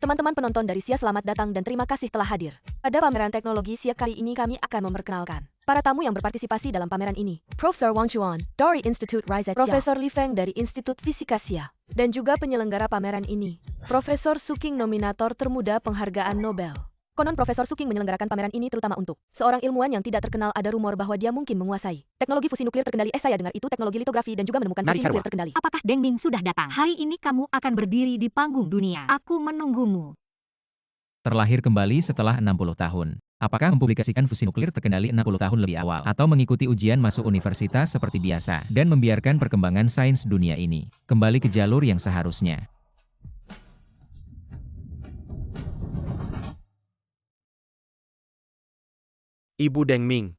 Teman-teman penonton dari SIA, selamat datang dan terima kasih telah hadir. Pada pameran teknologi SIA kali ini kami akan memperkenalkan para tamu yang berpartisipasi dalam pameran ini. Profesor Wang Chuan dari Institut Riset SIA, Profesor Li Feng dari Institut Fisika SIA, dan juga penyelenggara pameran ini, Profesor Suking, nominator termuda penghargaan Nobel. Konon Profesor Suking menyelenggarakan pameran ini terutama untuk seorang ilmuwan yang tidak terkenal. Ada rumor bahwa dia mungkin menguasai teknologi fusi nuklir terkendali. Saya dengar itu teknologi litografi dan juga menemukan fusi nuklir terkendali. Apakah Deng Ming sudah datang? Hari ini kamu akan berdiri di panggung dunia. Aku menunggumu. Terlahir kembali setelah 60 tahun. Apakah mempublikasikan fusi nuklir terkendali 60 tahun lebih awal, atau mengikuti ujian masuk universitas seperti biasa, dan membiarkan perkembangan sains dunia ini kembali ke jalur yang seharusnya? Ibu Deng Ming.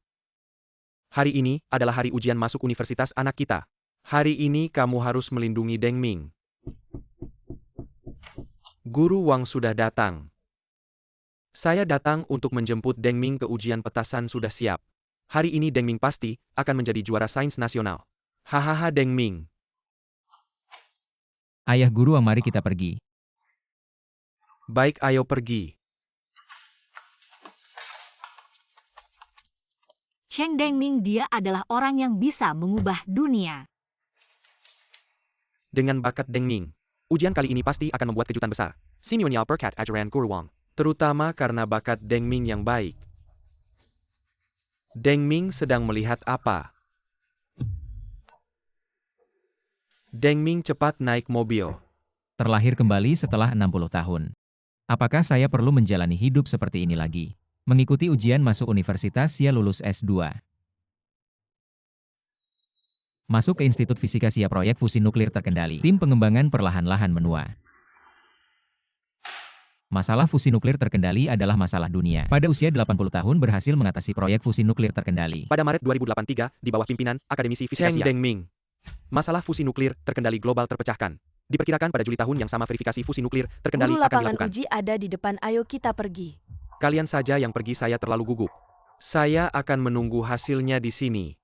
Hari ini adalah hari ujian masuk universitas anak kita. Hari ini kamu harus melindungi Deng Ming. Guru Wang sudah datang. Saya datang untuk menjemput Deng Ming ke ujian petasan sudah siap. Hari ini Deng Ming pasti akan menjadi juara sains nasional. Hahaha Deng Ming. Ayah Guru Wang, mari kita pergi. Baik, ayo pergi. Cheng Deng Ming, dia adalah orang yang bisa mengubah dunia. Dengan bakat Deng Ming, ujian kali ini pasti akan membuat kejutan besar. Simunyal berkat ajaran Guru Wang. Terutama karena bakat Deng Ming yang baik. Deng Ming sedang melihat apa? Deng Ming cepat naik mobil. Terlahir kembali setelah 60 tahun. Apakah saya perlu menjalani hidup seperti ini lagi? Mengikuti ujian masuk universitas SIA, lulus S2. Masuk ke Institut Fisika SIA, proyek fusi nuklir terkendali. Tim pengembangan perlahan-lahan menua. Masalah fusi nuklir terkendali adalah masalah dunia. Pada usia 80 tahun berhasil mengatasi proyek fusi nuklir terkendali. Pada Maret 2083, di bawah pimpinan Akademisi Fisika SIA, Deng Ming, masalah fusi nuklir terkendali global terpecahkan. Diperkirakan pada Juli tahun yang sama verifikasi fusi nuklir terkendali Guru akan lapangan dilakukan. uji ada di depan, ayo kita pergi. Kalian saja yang pergi, saya terlalu gugup. Saya akan menunggu hasilnya di sini.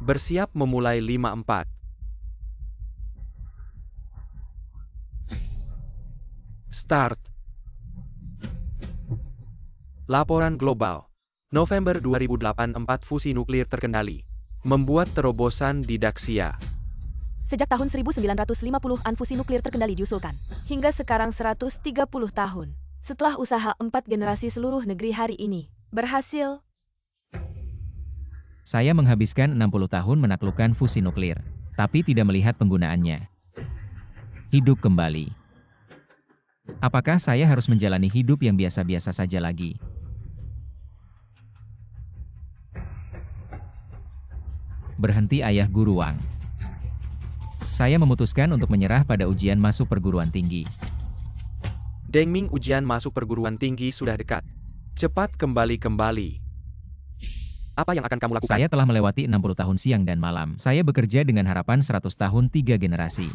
Bersiap memulai 54. Start. Laporan global. November 2008, 4 fusi nuklir terkendali. Membuat terobosan di Daxia. Sejak tahun 1950-an fusi nuklir terkendali diusulkan. Hingga sekarang 130 tahun. Setelah usaha 4 generasi, seluruh negeri hari ini berhasil. Saya menghabiskan 60 tahun menaklukkan fusi nuklir, tapi tidak melihat penggunaannya. Hidup kembali. Apakah saya harus menjalani hidup yang biasa-biasa saja lagi? Berhenti, Ayah Guru Wang. Saya memutuskan untuk menyerah pada ujian masuk perguruan tinggi. Deng Ming, ujian masuk perguruan tinggi sudah dekat. Cepat kembali. Apa yang akan kamu lakukan? Saya telah melewati 60 tahun siang dan malam. Saya bekerja dengan harapan 100 tahun 3 generasi.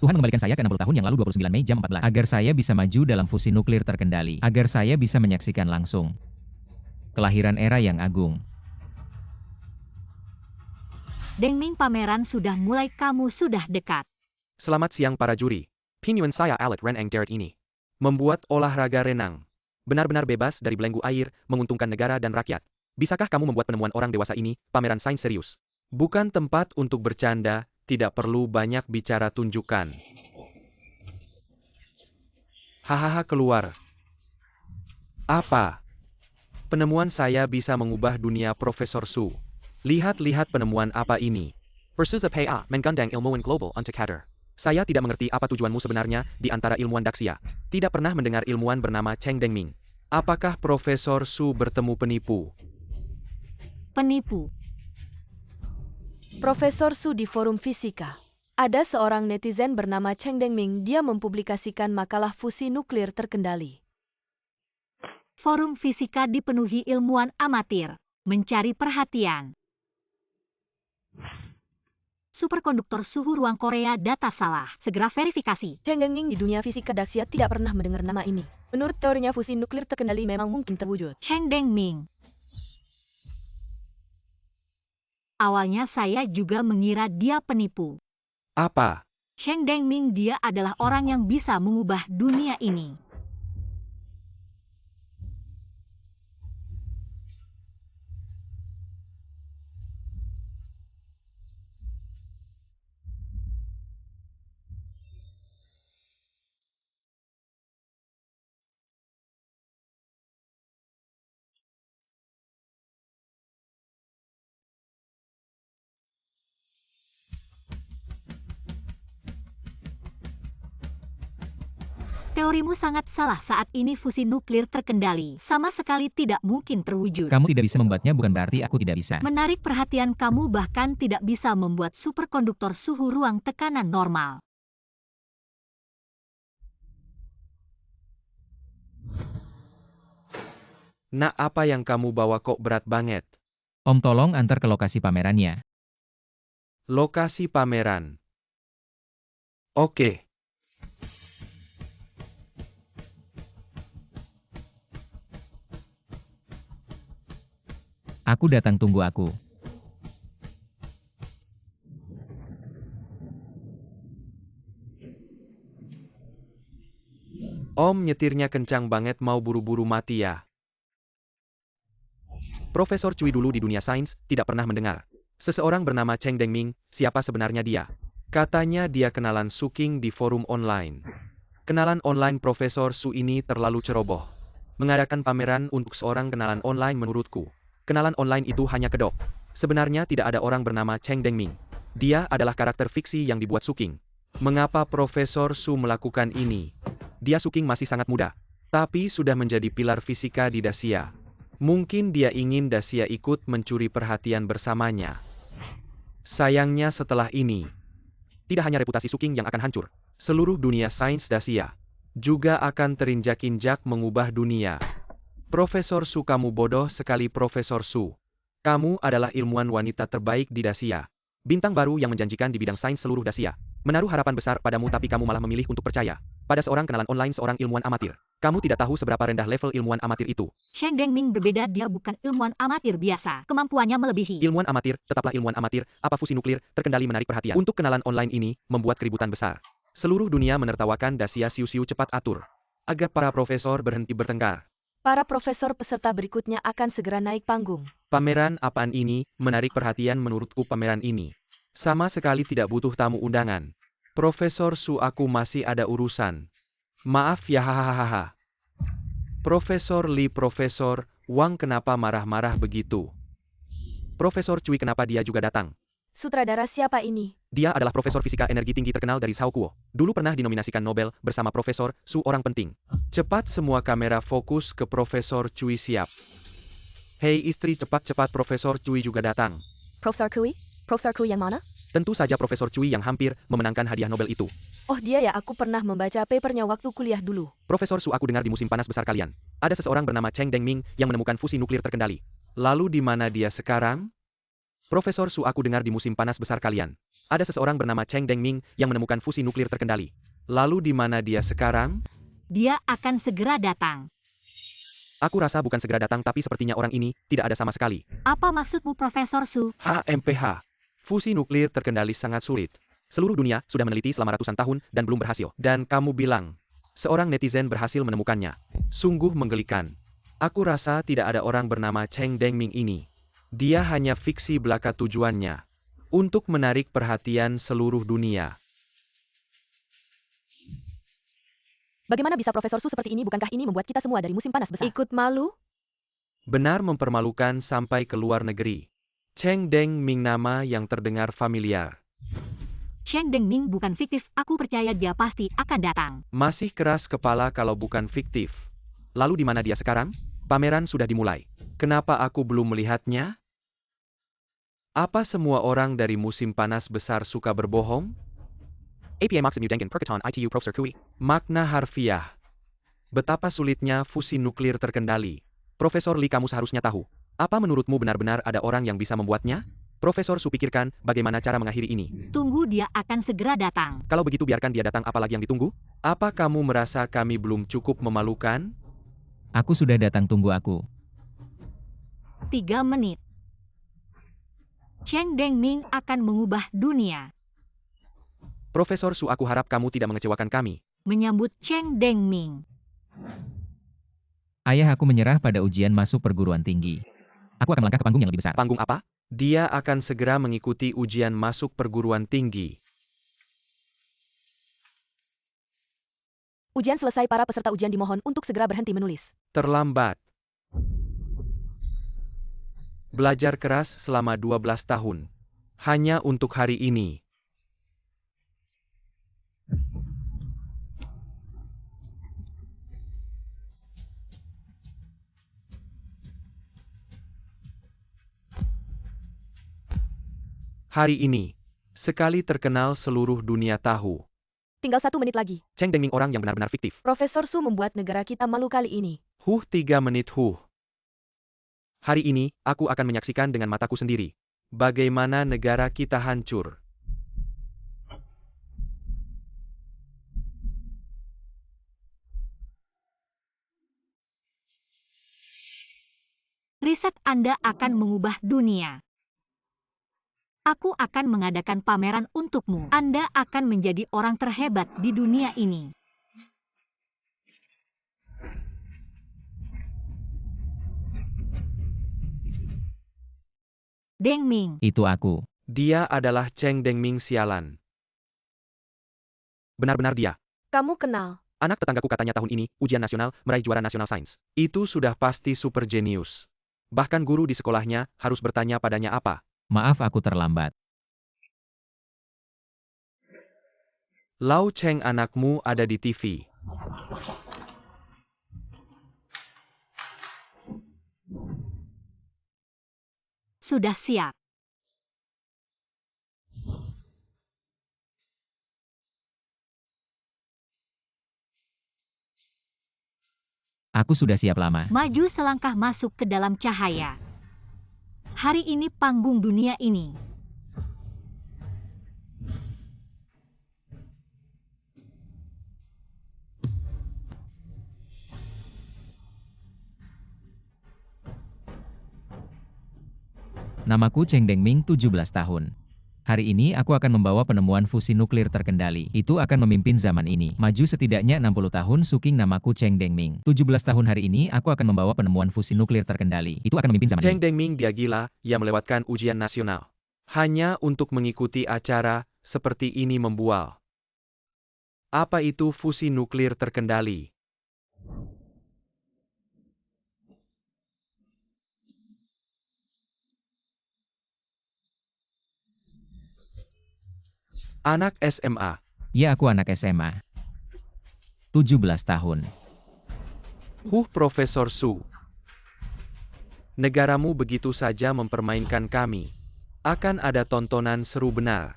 Tuhan mengembalikan saya ke 60 tahun yang lalu, 29 Mei jam 14, agar saya bisa maju dalam fusi nuklir terkendali, agar saya bisa menyaksikan langsung kelahiran era yang agung. Deng Ming, pameran sudah mulai, kamu sudah dekat. Selamat siang para juri. Pinyuan saya alat renang darat ini. Membuat olahraga renang benar-benar bebas dari belenggu air, menguntungkan negara dan rakyat. Bisakah kamu membuat penemuan orang dewasa ini pameran sains serius? Bukan tempat untuk bercanda, tidak perlu banyak bicara, tunjukkan. Hahaha, keluar. Apa? Penemuan saya bisa mengubah dunia, Profesor Su. Lihat penemuan apa ini. Persuza PA menggandeng ilmuwan global untuk hadir. Saya tidak mengerti apa tujuanmu sebenarnya di antara ilmuwan Daxia. Tidak pernah mendengar ilmuwan bernama Cheng Deng Ming. Apakah Profesor Su bertemu penipu? Penipu. Profesor Su di forum fisika. Ada seorang netizen bernama Cheng Deng Ming, dia mempublikasikan makalah fusi nuklir terkendali. Forum fisika dipenuhi ilmuwan amatir, mencari perhatian. superkonduktor suhu ruang Korea data salah. Segera verifikasi. Cheng Dengming di dunia fisika Daxia tidak pernah mendengar nama ini. Menurut teorinya fusi nuklir terkendali memang mungkin terwujud. Cheng Dengming. Awalnya saya juga mengira dia penipu. Apa? Cheng Dengming dia adalah orang yang bisa mengubah dunia ini. Teorimu sangat salah, saat ini fusi nuklir terkendali. Sama sekali tidak mungkin terwujud. Kamu tidak bisa membuatnya bukan berarti aku tidak bisa. Menarik perhatian kamu bahkan tidak bisa membuat superkonduktor suhu ruang tekanan normal. Nak, apa yang kamu bawa kok berat banget? Om, tolong antar ke lokasi pamerannya. Lokasi pameran. Oke. Aku datang, tunggu aku. Om, nyetirnya kencang banget, mau buru-buru mati ya. Profesor Cui dulu di dunia sains, tidak pernah mendengar seseorang bernama Cheng Dengming. Siapa sebenarnya dia? Katanya dia kenalan Su King di forum online. Kenalan online Profesor Su ini terlalu ceroboh. Mengadakan pameran untuk seorang kenalan online menurutku. Kenalan online itu hanya kedok. Sebenarnya tidak ada orang bernama Cheng Dengming. Dia adalah karakter fiksi yang dibuat Su King. Mengapa Profesor Su melakukan ini? Dia Su King masih sangat muda, tapi sudah menjadi pilar fisika di Daxia. Mungkin dia ingin Daxia ikut mencuri perhatian bersamanya. Sayangnya setelah ini, tidak hanya reputasi Su King yang akan hancur, seluruh dunia sains Daxia juga akan terinjak-injak mengubah dunia. Profesor Su, kamu bodoh sekali Profesor Su. Kamu adalah ilmuwan wanita terbaik di Daxia. Bintang baru yang menjanjikan di bidang sains seluruh Daxia. Menaruh harapan besar padamu tapi kamu malah memilih untuk percaya pada seorang kenalan online seorang ilmuwan amatir. Kamu tidak tahu seberapa rendah level ilmuwan amatir itu. Cheng Dengming berbeda, dia bukan ilmuwan amatir biasa. Kemampuannya melebihi. Ilmuwan amatir, tetaplah ilmuwan amatir. Apa fusi nuklir terkendali menarik perhatian? Untuk kenalan online ini, membuat keributan besar. Seluruh dunia menertawakan Daxia. Siu-siu, cepat atur agar para profesor berhenti bertengkar. Para profesor peserta berikutnya akan segera naik panggung. Pameran apaan ini? Menarik perhatian menurutku pameran ini. Sama sekali tidak butuh tamu undangan. Profesor Su, aku masih ada urusan. Maaf ya, hahaha. Profesor Li, Profesor Wang kenapa marah-marah begitu? Profesor Cui kenapa dia juga datang? Sutradara siapa ini? Dia adalah profesor fisika energi tinggi terkenal dari Sao Kuo. Dulu pernah dinominasikan Nobel bersama Profesor Su, orang penting. Cepat semua kamera fokus ke Profesor Cui, siap. Hei istri, cepat-cepat Profesor Cui juga datang. Profesor Kui? Profesor Kui yang mana? Tentu saja Profesor Cui yang hampir memenangkan hadiah Nobel itu. Oh dia ya, aku pernah membaca papernya waktu kuliah dulu. Profesor Su, aku dengar di musim panas besar kalian ada seseorang bernama Cheng Dengming yang menemukan fusi nuklir terkendali. Lalu di mana dia sekarang? Profesor Su, aku dengar di musim panas besar kalian ada seseorang bernama Cheng Dengming yang menemukan fusi nuklir terkendali. Lalu di mana dia sekarang? Dia akan segera datang. Aku rasa bukan segera datang, tapi sepertinya orang ini tidak ada sama sekali. Apa maksudmu Profesor Su? HMPH. Fusi nuklir terkendali sangat sulit. Seluruh dunia sudah meneliti selama ratusan tahun dan belum berhasil. Dan kamu bilang seorang netizen berhasil menemukannya. Sungguh menggelikan. Aku rasa tidak ada orang bernama Cheng Dengming ini. Dia hanya fiksi belaka, tujuannya untuk menarik perhatian seluruh dunia. Bagaimana bisa Profesor Su seperti ini? Bukankah ini membuat kita semua dari musim panas besar ikut malu? Benar, mempermalukan sampai ke luar negeri. Cheng Dengming, nama yang terdengar familiar. Cheng Dengming bukan fiktif, aku percaya dia pasti akan datang. Masih keras kepala kalau bukan fiktif. Lalu di mana dia sekarang? Pameran sudah dimulai. Kenapa aku belum melihatnya? Apa semua orang dari musim panas besar suka berbohong? APA Maksud Dengen Perkataan ITU Profesor Kui. Makna harfiah. Betapa sulitnya fusi nuklir terkendali. Profesor Li, kamu seharusnya tahu. Apa menurutmu benar-benar ada orang yang bisa membuatnya? Profesor Su pikirkan bagaimana cara mengakhiri ini. Tunggu, dia akan segera datang. Kalau begitu biarkan dia datang, apalagi yang ditunggu? Apa kamu merasa kami belum cukup memalukan? Aku sudah datang, tunggu aku. 3 menit. Cheng Dengming akan mengubah dunia. Profesor Su, aku harap kamu tidak mengecewakan kami. Menyambut Cheng Dengming. Ayah aku menyerah pada ujian masuk perguruan tinggi. Aku akan melangkah ke panggung yang lebih besar. Panggung apa? Dia akan segera mengikuti ujian masuk perguruan tinggi. Ujian selesai, para peserta ujian dimohon untuk segera berhenti menulis. Terlambat. Belajar keras selama 12 tahun. Hanya untuk hari ini. Hari ini, sekali terkenal seluruh dunia tahu. Tinggal 1 menit lagi. Cheng Dengming orang yang benar-benar fiktif. Profesor Su membuat negara kita malu kali ini. 3 menit. Hari ini, aku akan menyaksikan dengan mataku sendiri. Bagaimana negara kita hancur. Riset Anda akan mengubah dunia. Aku akan mengadakan pameran untukmu. Anda akan menjadi orang terhebat di dunia ini. Dengming. Itu aku. Dia adalah Cheng Dengming sialan. Benar-benar dia. Kamu kenal. Anak tetanggaku katanya tahun ini, ujian nasional, meraih juara nasional sains. Itu sudah pasti super jenius. Bahkan guru di sekolahnya harus bertanya padanya apa. Maaf, aku terlambat. Lau Cheng, anakmu ada di TV. Sudah siap. Aku sudah siap lama. Maju selangkah masuk ke dalam cahaya. Hari ini panggung dunia ini. Namaku Cheng Dengming, 17 tahun. Hari ini aku akan membawa penemuan fusi nuklir terkendali. Itu akan memimpin zaman ini. Maju setidaknya 60 tahun. Suking, namaku Cheng Dengming. 17 tahun hari ini aku akan membawa penemuan fusi nuklir terkendali. Itu akan memimpin zaman Cheng ini. Dengming dia gila, ia melewatkan ujian nasional. Hanya untuk mengikuti acara seperti ini membual. Apa itu fusi nuklir terkendali? Anak SMA. Ya, aku anak SMA. 17 tahun. Profesor Su. Negaramu begitu saja mempermainkan kami. Akan ada tontonan seru benar.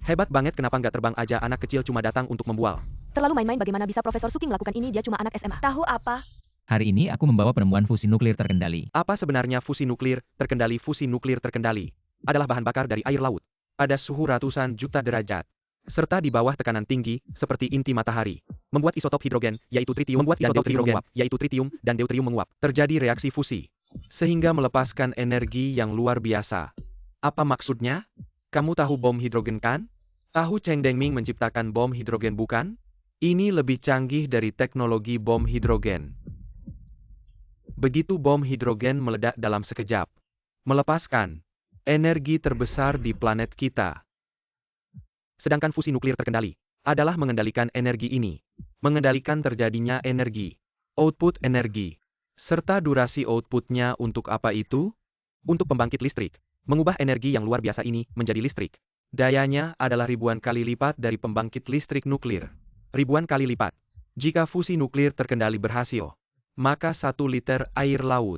Hebat banget, kenapa nggak terbang aja, anak kecil cuma datang untuk membual. Terlalu main-main, bagaimana bisa Profesor Suking melakukan ini, dia cuma anak SMA. Tahu apa? Hari ini aku membawa penemuan fusi nuklir terkendali. Apa sebenarnya fusi nuklir terkendali? Fusi nuklir terkendali adalah bahan bakar dari air laut. Ada suhu ratusan juta derajat. Serta di bawah tekanan tinggi, seperti inti matahari. Membuat isotop hidrogen, yaitu tritium, dan deuterium menguap. Terjadi reaksi fusi. Sehingga melepaskan energi yang luar biasa. Apa maksudnya? Kamu tahu bom hidrogen kan? Tahu Cheng Dengming menciptakan bom hidrogen bukan? Ini lebih canggih dari teknologi bom hidrogen. Begitu bom hidrogen meledak dalam sekejap. Melepaskan energi terbesar di planet kita. Sedangkan fusi nuklir terkendali adalah mengendalikan energi ini. Mengendalikan terjadinya energi. Output energi. Serta durasi outputnya untuk apa itu? Untuk pembangkit listrik. Mengubah energi yang luar biasa ini menjadi listrik. Dayanya adalah ribuan kali lipat dari pembangkit listrik nuklir. Ribuan kali lipat. Jika fusi nuklir terkendali berhasil, maka 1 liter air laut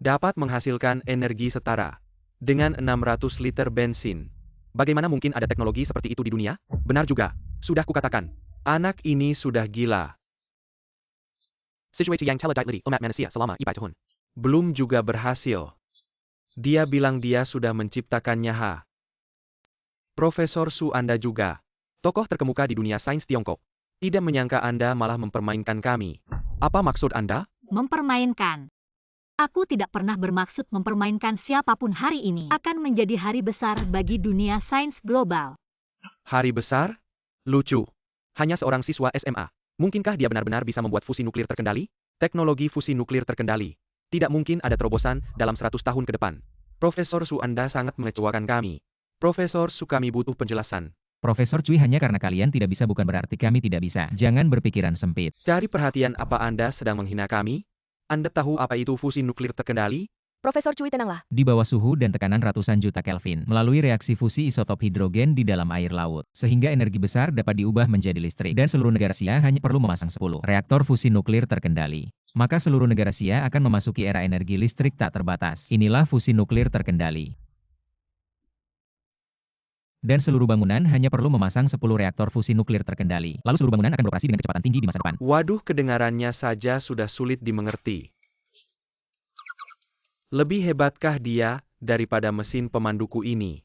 dapat menghasilkan energi setara dengan 600 liter bensin. Bagaimana mungkin ada teknologi seperti itu di dunia? Benar juga. Sudah kukatakan. Anak ini sudah gila. Situasi yang telah dilatih umat manusia selama 100 tahun. Belum juga berhasil. Dia bilang dia sudah menciptakannya. Profesor Su, Anda juga. Tokoh terkemuka di dunia sains Tiongkok. Tidak menyangka Anda malah mempermainkan kami. Apa maksud Anda? Mempermainkan. Aku tidak pernah bermaksud mempermainkan siapapun. Hari ini akan menjadi hari besar bagi dunia sains global. Hari besar? Lucu. Hanya seorang siswa SMA. Mungkinkah dia benar-benar bisa membuat fusi nuklir terkendali? Teknologi fusi nuklir terkendali. Tidak mungkin ada terobosan dalam 100 tahun ke depan. Profesor Su, Anda sangat mengecewakan kami. Profesor Su, kami butuh penjelasan. Profesor Cui, hanya karena kalian tidak bisa bukan berarti kami tidak bisa. Jangan berpikiran sempit. Cari perhatian, apa Anda sedang menghina kami? Anda tahu apa itu fusi nuklir terkendali? Profesor Cui, tenanglah. Di bawah suhu dan tekanan ratusan juta Kelvin, melalui reaksi fusi isotop hidrogen di dalam air laut, sehingga energi besar dapat diubah menjadi listrik, dan seluruh negara Asia hanya perlu memasang 10 reaktor fusi nuklir terkendali. Maka seluruh negara Asia akan memasuki era energi listrik tak terbatas. Inilah fusi nuklir terkendali. Dan seluruh bangunan hanya perlu memasang 10 reaktor fusi nuklir terkendali. Lalu seluruh bangunan akan beroperasi dengan kecepatan tinggi di masa depan. Waduh, kedengarannya saja sudah sulit dimengerti. Lebih hebatkah dia daripada mesin pemanduku ini?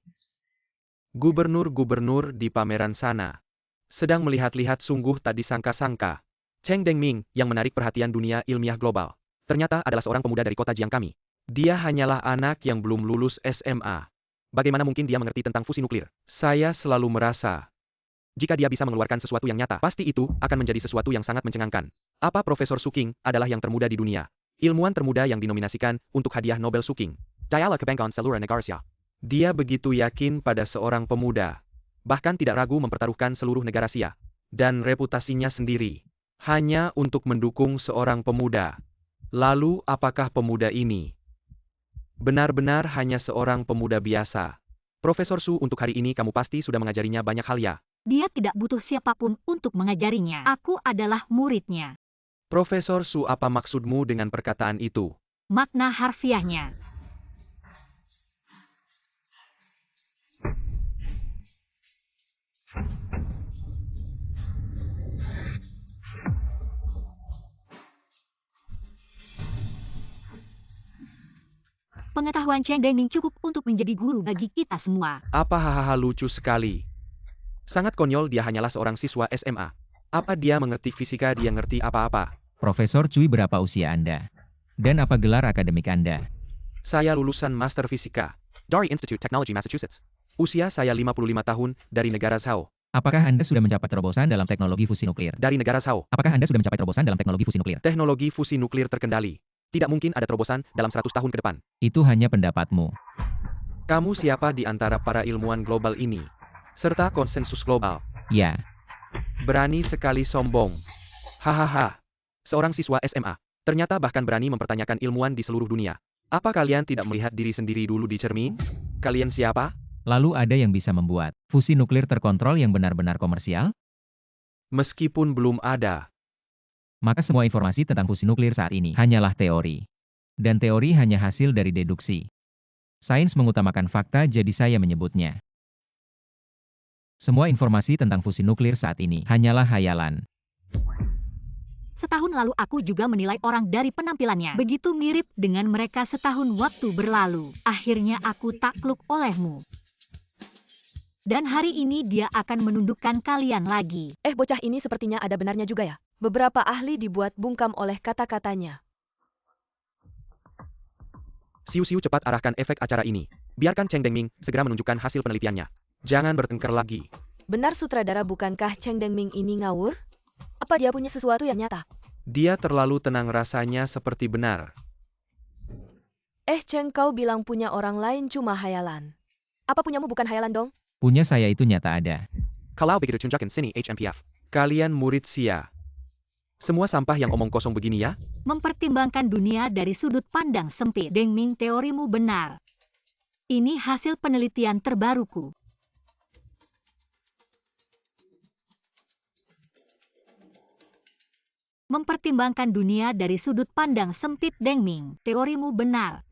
Gubernur-gubernur di pameran sana sedang melihat-lihat, sungguh tak disangka-sangka. Cheng Dengming, yang menarik perhatian dunia ilmiah global, ternyata adalah seorang pemuda dari kota Jiang kami. Dia hanyalah anak yang belum lulus SMA. Bagaimana mungkin dia mengerti tentang fusi nuklir? Saya selalu merasa, jika dia bisa mengeluarkan sesuatu yang nyata, pasti itu akan menjadi sesuatu yang sangat mencengangkan. Apa Profesor Su King adalah yang termuda di dunia? Ilmuwan termuda yang dinominasikan untuk hadiah Nobel Su King. Diala Kebanggaan Seluruh Negara. Dia begitu yakin pada seorang pemuda. Bahkan tidak ragu mempertaruhkan seluruh negara Asia dan reputasinya sendiri hanya untuk mendukung seorang pemuda. Lalu apakah pemuda ini benar-benar hanya seorang pemuda biasa? Profesor Su, untuk hari ini kamu pasti sudah mengajarinya banyak hal, ya? Dia tidak butuh siapapun untuk mengajarinya. Aku adalah muridnya. Profesor Su, apa maksudmu dengan perkataan itu? Makna harfiahnya. Pengetahuan Cheng Dengming cukup untuk menjadi guru bagi kita semua. Apa, hahaha, lucu sekali. Sangat konyol, dia hanyalah seorang siswa SMA. Apa dia mengerti fisika? Dia ngerti apa-apa. Profesor Cui, berapa usia Anda? Dan apa gelar akademik Anda? Saya lulusan Master Fisika, Dory Institute Technology, Massachusetts. Usia saya 55 tahun, dari negara Zhao. Apakah Anda sudah mencapai terobosan dalam teknologi fusi nuklir? Dari negara Zhao. Apakah Anda sudah mencapai terobosan dalam teknologi fusi nuklir? Teknologi fusi nuklir terkendali. Tidak mungkin ada terobosan dalam 100 tahun ke depan. Itu hanya pendapatmu. Kamu siapa di antara para ilmuwan global ini? Serta konsensus global. Ya. Berani sekali sombong. Hahaha. Seorang siswa SMA. Ternyata bahkan berani mempertanyakan ilmuwan di seluruh dunia. Apa kalian tidak melihat diri sendiri dulu di cermin? Kalian siapa? Lalu ada yang bisa membuat fusi nuklir terkontrol yang benar-benar komersial? Meskipun belum ada. Maka semua informasi tentang fusi nuklir saat ini hanyalah teori. Dan teori hanya hasil dari deduksi. Sains mengutamakan fakta, jadi saya menyebutnya. Semua informasi tentang fusi nuklir saat ini hanyalah hayalan. Setahun lalu aku juga menilai orang dari penampilannya. Begitu mirip dengan mereka setahun waktu berlalu. Akhirnya aku takluk olehmu. Dan hari ini dia akan menundukkan kalian lagi. Bocah ini sepertinya ada benarnya juga ya. Beberapa ahli dibuat bungkam oleh kata-katanya. Siu-siu, cepat arahkan efek acara ini. Biarkan Cheng Dengming segera menunjukkan hasil penelitiannya. Jangan bertengkar lagi. Benar sutradara, bukankah Cheng Dengming ini ngawur? Apa dia punya sesuatu yang nyata? Dia terlalu tenang, rasanya seperti benar. Cheng, kau bilang punya orang lain cuma hayalan. Apa punyamu bukan hayalan dong? Punya saya itu nyata ada. Kalau begitu tunjukkan sini HMPF. Kalian murid Sia. Semua sampah yang omong kosong begini ya? Mempertimbangkan dunia dari sudut pandang sempit. Dengming, teorimu benar. Ini hasil penelitian terbaruku. Mempertimbangkan dunia dari sudut pandang sempit. Dengming, teorimu benar.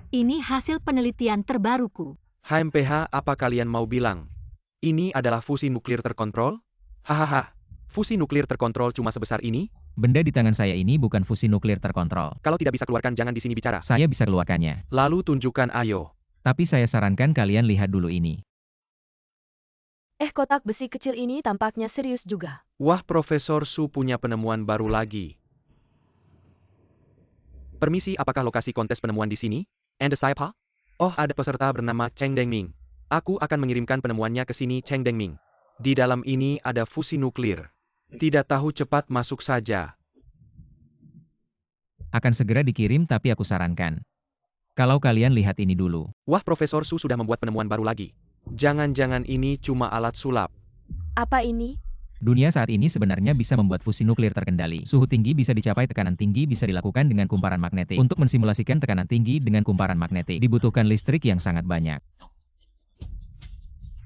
Ini hasil penelitian terbaruku. HMPH, apa kalian mau bilang? Ini adalah fusi nuklir terkontrol? Hahaha. Fusi nuklir terkontrol cuma sebesar ini? Benda di tangan saya ini bukan fusi nuklir terkontrol. Kalau tidak bisa keluarkan jangan di sini bicara. Saya bisa keluarkannya. Lalu tunjukkan ayo. Tapi saya sarankan kalian lihat dulu ini. Kotak besi kecil ini tampaknya serius juga. Wah, Profesor Su punya penemuan baru lagi. Permisi, apakah lokasi kontes penemuan di sini? And siapa? Oh, ada peserta bernama Cheng Dengming. Aku akan mengirimkan penemuannya ke sini, Cheng Dengming. Di dalam ini ada fusi nuklir. Tidak tahu, cepat masuk saja. Akan segera dikirim, tapi aku sarankan. Kalau kalian lihat ini dulu. Wah, Profesor Su sudah membuat penemuan baru lagi. Jangan-jangan ini cuma alat sulap. Apa ini? Dunia saat ini sebenarnya bisa membuat fusi nuklir terkendali. Suhu tinggi bisa dicapai, tekanan tinggi bisa dilakukan dengan kumparan magnetik. Untuk mensimulasikan tekanan tinggi dengan kumparan magnetik, dibutuhkan listrik yang sangat banyak.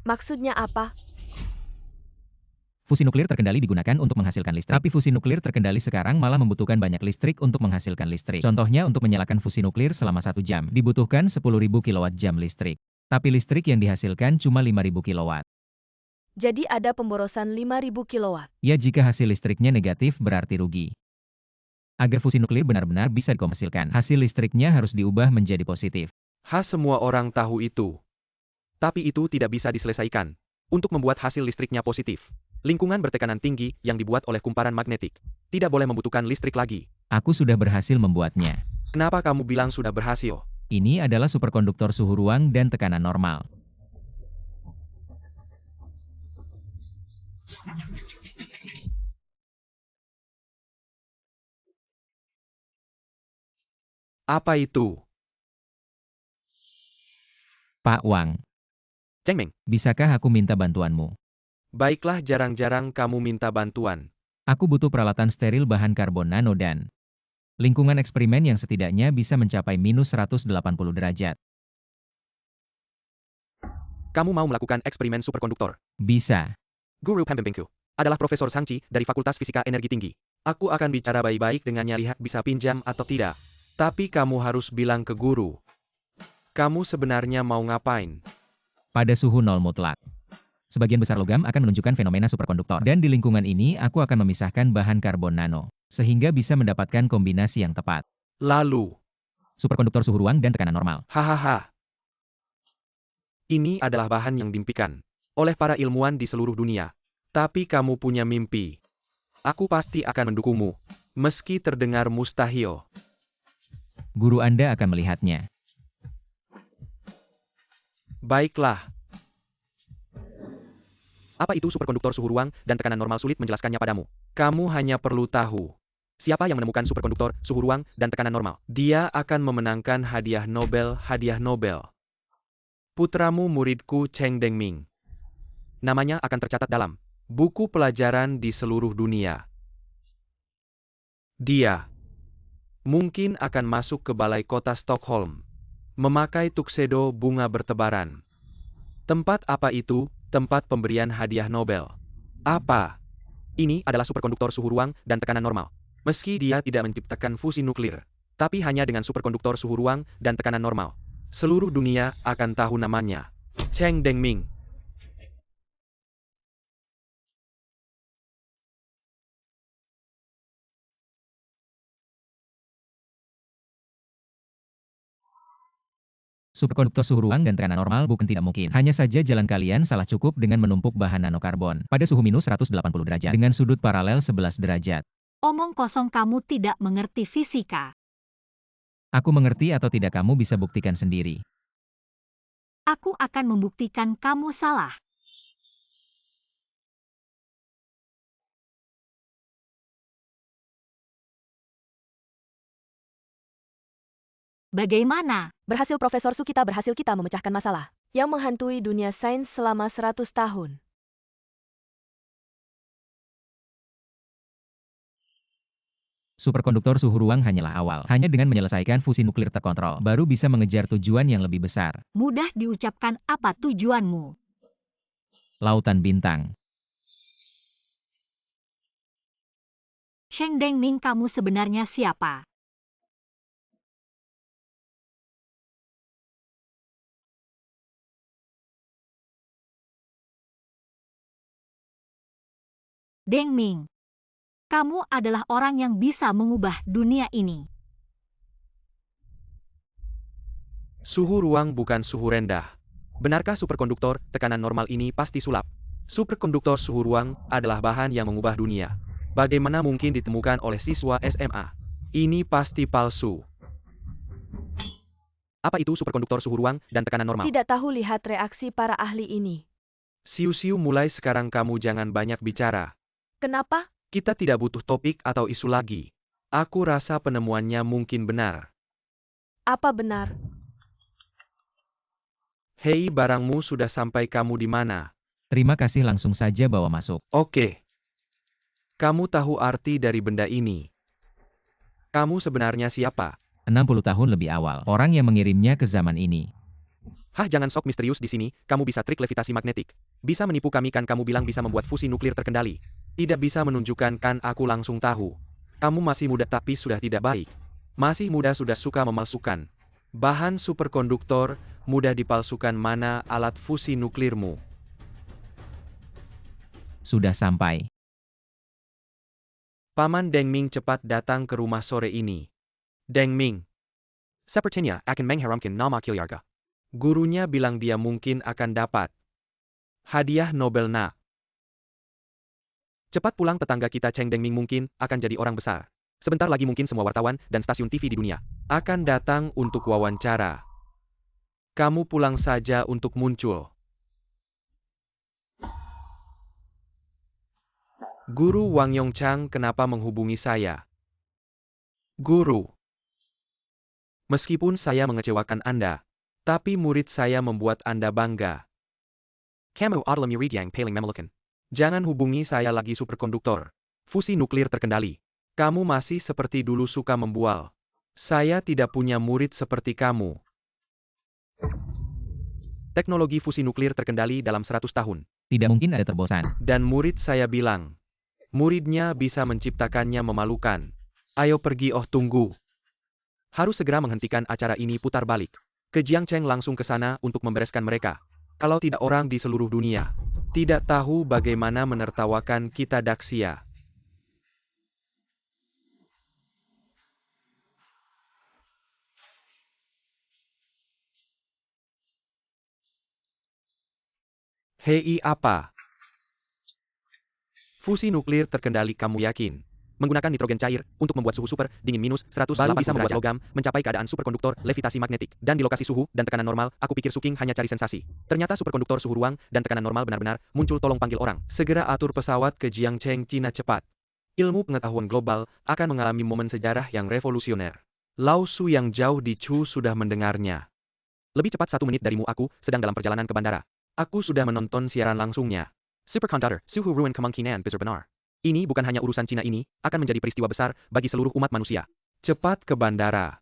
Maksudnya apa? Fusi nuklir terkendali digunakan untuk menghasilkan listrik. Tapi fusi nuklir terkendali sekarang malah membutuhkan banyak listrik untuk menghasilkan listrik. Contohnya untuk menyalakan fusi nuklir selama 1 jam, dibutuhkan 10.000 kWh listrik. Tapi listrik yang dihasilkan cuma 5.000 kW. Jadi ada pemborosan 5.000 kW. Ya, jika hasil listriknya negatif berarti rugi. Agar fusi nuklir benar-benar bisa dikomersilkan, hasil listriknya harus diubah menjadi positif. Semua orang tahu itu. Tapi itu tidak bisa diselesaikan. Untuk membuat hasil listriknya positif, lingkungan bertekanan tinggi yang dibuat oleh kumparan magnetik tidak boleh membutuhkan listrik lagi. Aku sudah berhasil membuatnya. Kenapa kamu bilang sudah berhasil? Ini adalah superkonduktor suhu ruang dan tekanan normal. Apa itu? Pak Wang, Cheng Ming, bisakah aku minta bantuanmu? baiklah, jarang-jarang kamu minta bantuan. Aku butuh peralatan steril bahan karbon nano dan lingkungan eksperimen yang setidaknya bisa mencapai minus 180 derajat. Kamu mau melakukan eksperimen superkonduktor? Bisa. Guru Pembimbingku adalah Profesor Sang Chi dari Fakultas Fisika Energi Tinggi. Aku akan bicara baik-baik dengannya, lihat bisa pinjam atau tidak. Tapi kamu harus bilang ke guru. Kamu sebenarnya mau ngapain? Pada suhu nol mutlak, sebagian besar logam akan menunjukkan fenomena superkonduktor. Dan di lingkungan ini aku akan memisahkan bahan karbon nano, sehingga bisa mendapatkan kombinasi yang tepat. Lalu, Superkonduktor suhu ruang dan tekanan normal. hahaha. Ini adalah bahan yang diimpikan oleh para ilmuwan di seluruh dunia. Tapi kamu punya mimpi. Aku pasti akan mendukungmu, meski terdengar mustahil. Guru Anda akan melihatnya. Baiklah. Apa itu superkonduktor suhu ruang dan tekanan normal? Sulit menjelaskannya padamu. Kamu hanya perlu tahu. Siapa yang menemukan superkonduktor suhu ruang dan tekanan normal? Dia akan memenangkan hadiah Nobel. Putramu, muridku Cheng Dengming. Namanya akan tercatat dalam buku pelajaran di seluruh dunia. Dia mungkin akan masuk ke balai kota Stockholm, memakai tuxedo bunga bertebaran. Tempat apa itu? Tempat pemberian hadiah Nobel. Apa? Ini adalah superkonduktor suhu ruang dan tekanan normal. Meski dia tidak menciptakan fusi nuklir, tapi hanya dengan superkonduktor suhu ruang dan tekanan normal, seluruh dunia akan tahu namanya. Cheng Dengming. Superkonduktor suhu ruang dan tekanan normal bukan tidak mungkin. Hanya saja jalan kalian salah, cukup dengan menumpuk bahan nanokarbon pada suhu minus 180 derajat dengan sudut paralel 11 derajat. Omong kosong, kamu tidak mengerti fisika. Aku mengerti atau tidak kamu bisa buktikan sendiri. Aku akan membuktikan kamu salah. Bagaimana? Berhasil, Profesor Su, kita berhasil, kita memecahkan masalah yang menghantui dunia sains selama 100 tahun. Superkonduktor suhu ruang hanyalah awal. Hanya dengan menyelesaikan fusi nuklir terkontrol, baru bisa mengejar tujuan yang lebih besar. Mudah diucapkan, apa tujuanmu? Lautan bintang. Cheng Dengming, kamu sebenarnya siapa? Dengming. Kamu adalah orang yang bisa mengubah dunia ini. Suhu ruang bukan suhu rendah. Benarkah superkonduktor tekanan normal ini pasti sulap? Superkonduktor suhu ruang adalah bahan yang mengubah dunia. Bagaimana mungkin ditemukan oleh siswa SMA? Ini pasti palsu. Apa itu superkonduktor suhu ruang dan tekanan normal? Tidak tahu, lihat reaksi para ahli ini. Siu-siu, mulai sekarang kamu jangan banyak bicara. Kenapa? Kita tidak butuh topik atau isu lagi. Aku rasa penemuannya mungkin benar. Apa benar? Hei, barangmu sudah sampai, kamu di mana? Terima kasih, langsung saja bawa masuk. Oke. Kamu tahu arti dari benda ini? Kamu sebenarnya siapa? 60 tahun lebih awal, orang yang mengirimnya ke zaman ini. Hah, jangan sok misterius di sini, kamu bisa trik levitasi magnetik. Bisa menipu kami kan, kamu bilang bisa membuat fusi nuklir terkendali. Tidak bisa menunjukkan kan, aku langsung tahu. Kamu masih muda tapi sudah tidak baik. Masih muda sudah suka memalsukan. Bahan superkonduktor, mudah dipalsukan, mana alat fusi nuklirmu? Sudah sampai. Paman Deng Ming cepat datang ke rumah sore ini. Deng Ming. Sepertinya akan mengharamkan nama keluarga. Gurunya bilang dia mungkin akan dapat hadiah Nobel nak. Cepat pulang, tetangga kita Cheng Deng Ming mungkin akan jadi orang besar. Sebentar lagi mungkin semua wartawan dan stasiun TV di dunia akan datang untuk wawancara. Kamu pulang saja untuk muncul. Guru Wang Yongchang kenapa menghubungi saya? Guru. Meskipun saya mengecewakan Anda, tapi murid saya membuat Anda bangga. Kamu adalah murid yang paling memelukan. Jangan hubungi saya lagi, superkonduktor. Fusi nuklir terkendali. Kamu masih seperti dulu suka membual. Saya tidak punya murid seperti kamu. Teknologi fusi nuklir terkendali dalam 100 tahun. Tidak mungkin ada terbosan. Dan murid saya bilang, muridnya bisa menciptakannya, memalukan. Ayo pergi, oh tunggu. Harus segera menghentikan acara ini, putar balik. Ke Jiangcheng, langsung ke sana untuk membereskan mereka. Kalau tidak, orang di seluruh dunia tidak tahu bagaimana menertawakan kita Daxia. Hei, apa? Fusi nuklir terkendali, kamu yakin? Menggunakan nitrogen cair untuk membuat suhu super dingin minus 100 baru bisa membuat logam mencapai keadaan superkonduktor levitasi magnetik. Dan di lokasi suhu dan tekanan normal, aku pikir Suking hanya cari sensasi. Ternyata superkonduktor suhu ruang dan tekanan normal benar-benar muncul. Tolong panggil orang. Segera atur pesawat ke Jiangcheng, Cina cepat. Ilmu pengetahuan global akan mengalami momen sejarah yang revolusioner. Lao Su yang jauh di Chu sudah mendengarnya. Lebih cepat 1 menit darimu, aku sedang dalam perjalanan ke bandara. Aku sudah menonton siaran langsungnya. Superconductor, suhu ruang kemungkinan besar benar. Ini bukan hanya urusan Cina, ini akan menjadi peristiwa besar bagi seluruh umat manusia. Cepat ke bandara.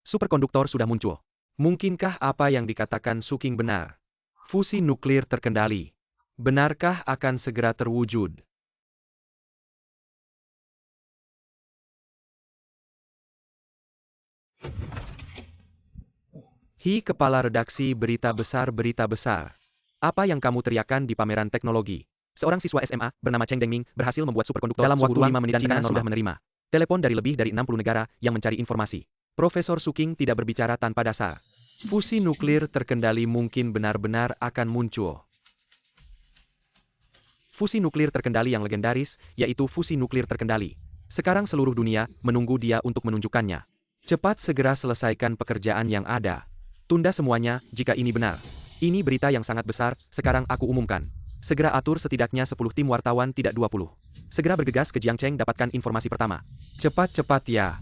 Superkonduktor sudah muncul. Mungkinkah apa yang dikatakan Suking benar? Fusi nuklir terkendali. Benarkah akan segera terwujud? Hi, kepala redaksi berita besar, berita besar. Apa yang kamu teriakkan di pameran teknologi? Seorang siswa SMA bernama Cheng Dengming berhasil membuat superkonduktor dalam waktu 5 menit dan China sudah menerima telepon dari lebih dari 60 negara yang mencari informasi. Profesor Suking tidak berbicara tanpa dasar. Fusi nuklir terkendali mungkin benar-benar akan muncul. Fusi nuklir terkendali yang legendaris, yaitu fusi nuklir terkendali. Sekarang seluruh dunia menunggu dia untuk menunjukkannya. Cepat segera selesaikan pekerjaan yang ada. Tunda semuanya jika ini benar. Ini berita yang sangat besar, sekarang aku umumkan. Segera atur setidaknya 10 tim wartawan, tidak 20. Segera bergegas ke Jiangcheng, dapatkan informasi pertama. Cepat-cepat ya.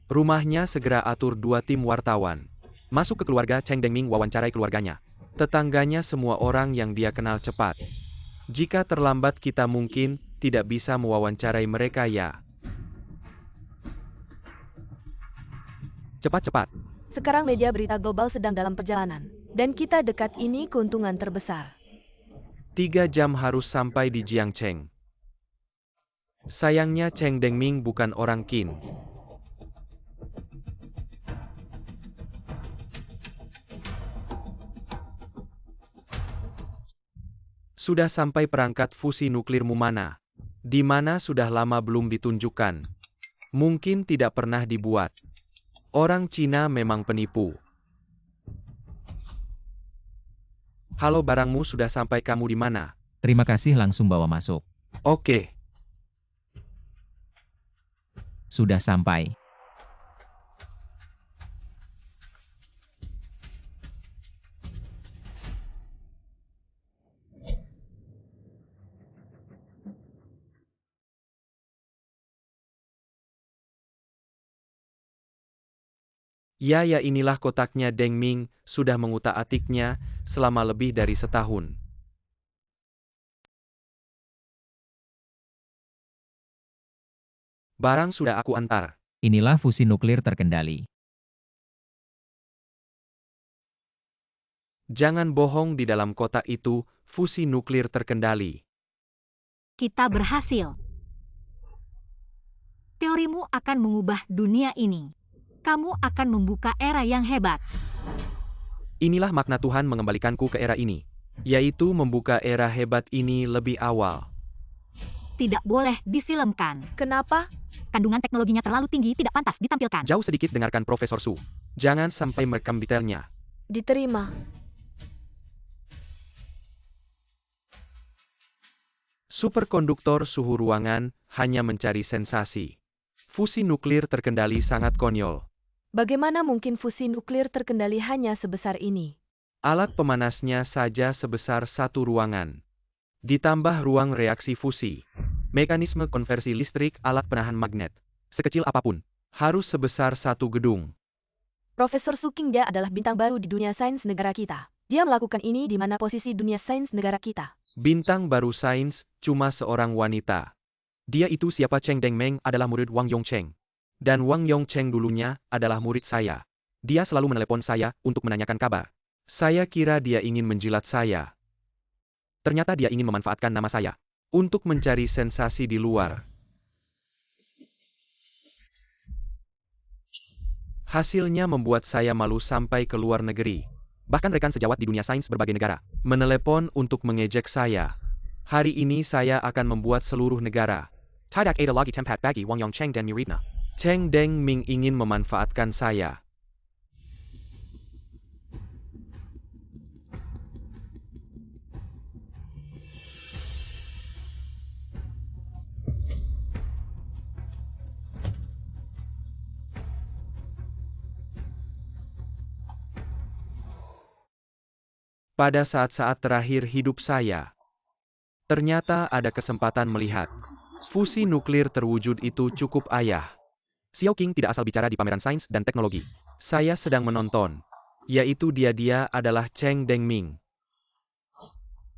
Rumahnya segera atur 2 tim wartawan. Masuk ke keluarga Cheng Dengming, wawancarai keluarganya. Tetangganya, semua orang yang dia kenal cepat. Jika terlambat kita mungkin tidak bisa mewawancarai mereka ya. Cepat-cepat. Sekarang media berita global sedang dalam perjalanan. Dan kita dekat ini keuntungan terbesar. 3 jam harus sampai di Jiangcheng. Sayangnya Cheng Dengming bukan orang Qin. Sudah sampai perangkat fusi nuklirmu mana? Di mana sudah lama belum ditunjukkan. Mungkin tidak pernah dibuat. Orang Cina memang penipu. Halo, barangmu sudah sampai, kamu di mana? Terima kasih, langsung bawa masuk. Oke. Sudah sampai. Ya, inilah kotaknya. Deng Ming sudah mengutak-atiknya selama lebih dari setahun. Barang sudah aku antar. Inilah fusi nuklir terkendali. Jangan bohong, di dalam kotak itu fusi nuklir terkendali. Kita berhasil. Teorimu akan mengubah dunia ini. Kamu akan membuka era yang hebat. Inilah makna Tuhan mengembalikanku ke era ini, yaitu membuka era hebat ini lebih awal. Tidak boleh difilmkan. Kenapa? Kandungan teknologinya terlalu tinggi, tidak pantas ditampilkan. Jauh sedikit, dengarkan Profesor Su. Jangan sampai merekam detailnya. Diterima. Superkonduktor suhu ruangan hanya mencari sensasi. Fusi nuklir terkendali sangat konyol. Bagaimana mungkin fusi nuklir terkendali hanya sebesar ini? Alat pemanasnya saja sebesar satu ruangan. Ditambah ruang reaksi fusi. Mekanisme konversi listrik alat penahan magnet. Sekecil apapun, harus sebesar satu gedung. Profesor Su Qingda adalah bintang baru di dunia sains negara kita. Dia melakukan ini di mana posisi dunia sains negara kita? Bintang baru sains, cuma seorang wanita. Dia itu siapa? Cheng Dengmeng adalah murid Wang Yongcheng. Dan Wang Yongcheng dulunya adalah murid saya. Dia selalu menelepon saya untuk menanyakan kabar. Saya kira dia ingin menjilat saya. Ternyata dia ingin memanfaatkan nama saya untuk mencari sensasi di luar. Hasilnya membuat saya malu sampai ke luar negeri. Bahkan rekan sejawat di dunia sains berbagai negara menelepon untuk mengejek saya. Hari ini saya akan membuat seluruh negara. Tidak ada lagi tempat bagi Wang Yongcheng dan muridnya. Cheng Dengming ingin memanfaatkan saya. Pada saat-saat terakhir hidup saya, ternyata ada kesempatan melihat fusi nuklir terwujud. Itu cukup ayah. Xiao Qing tidak asal bicara di pameran sains dan teknologi. Saya sedang menonton. Yaitu dia adalah Cheng Dengming.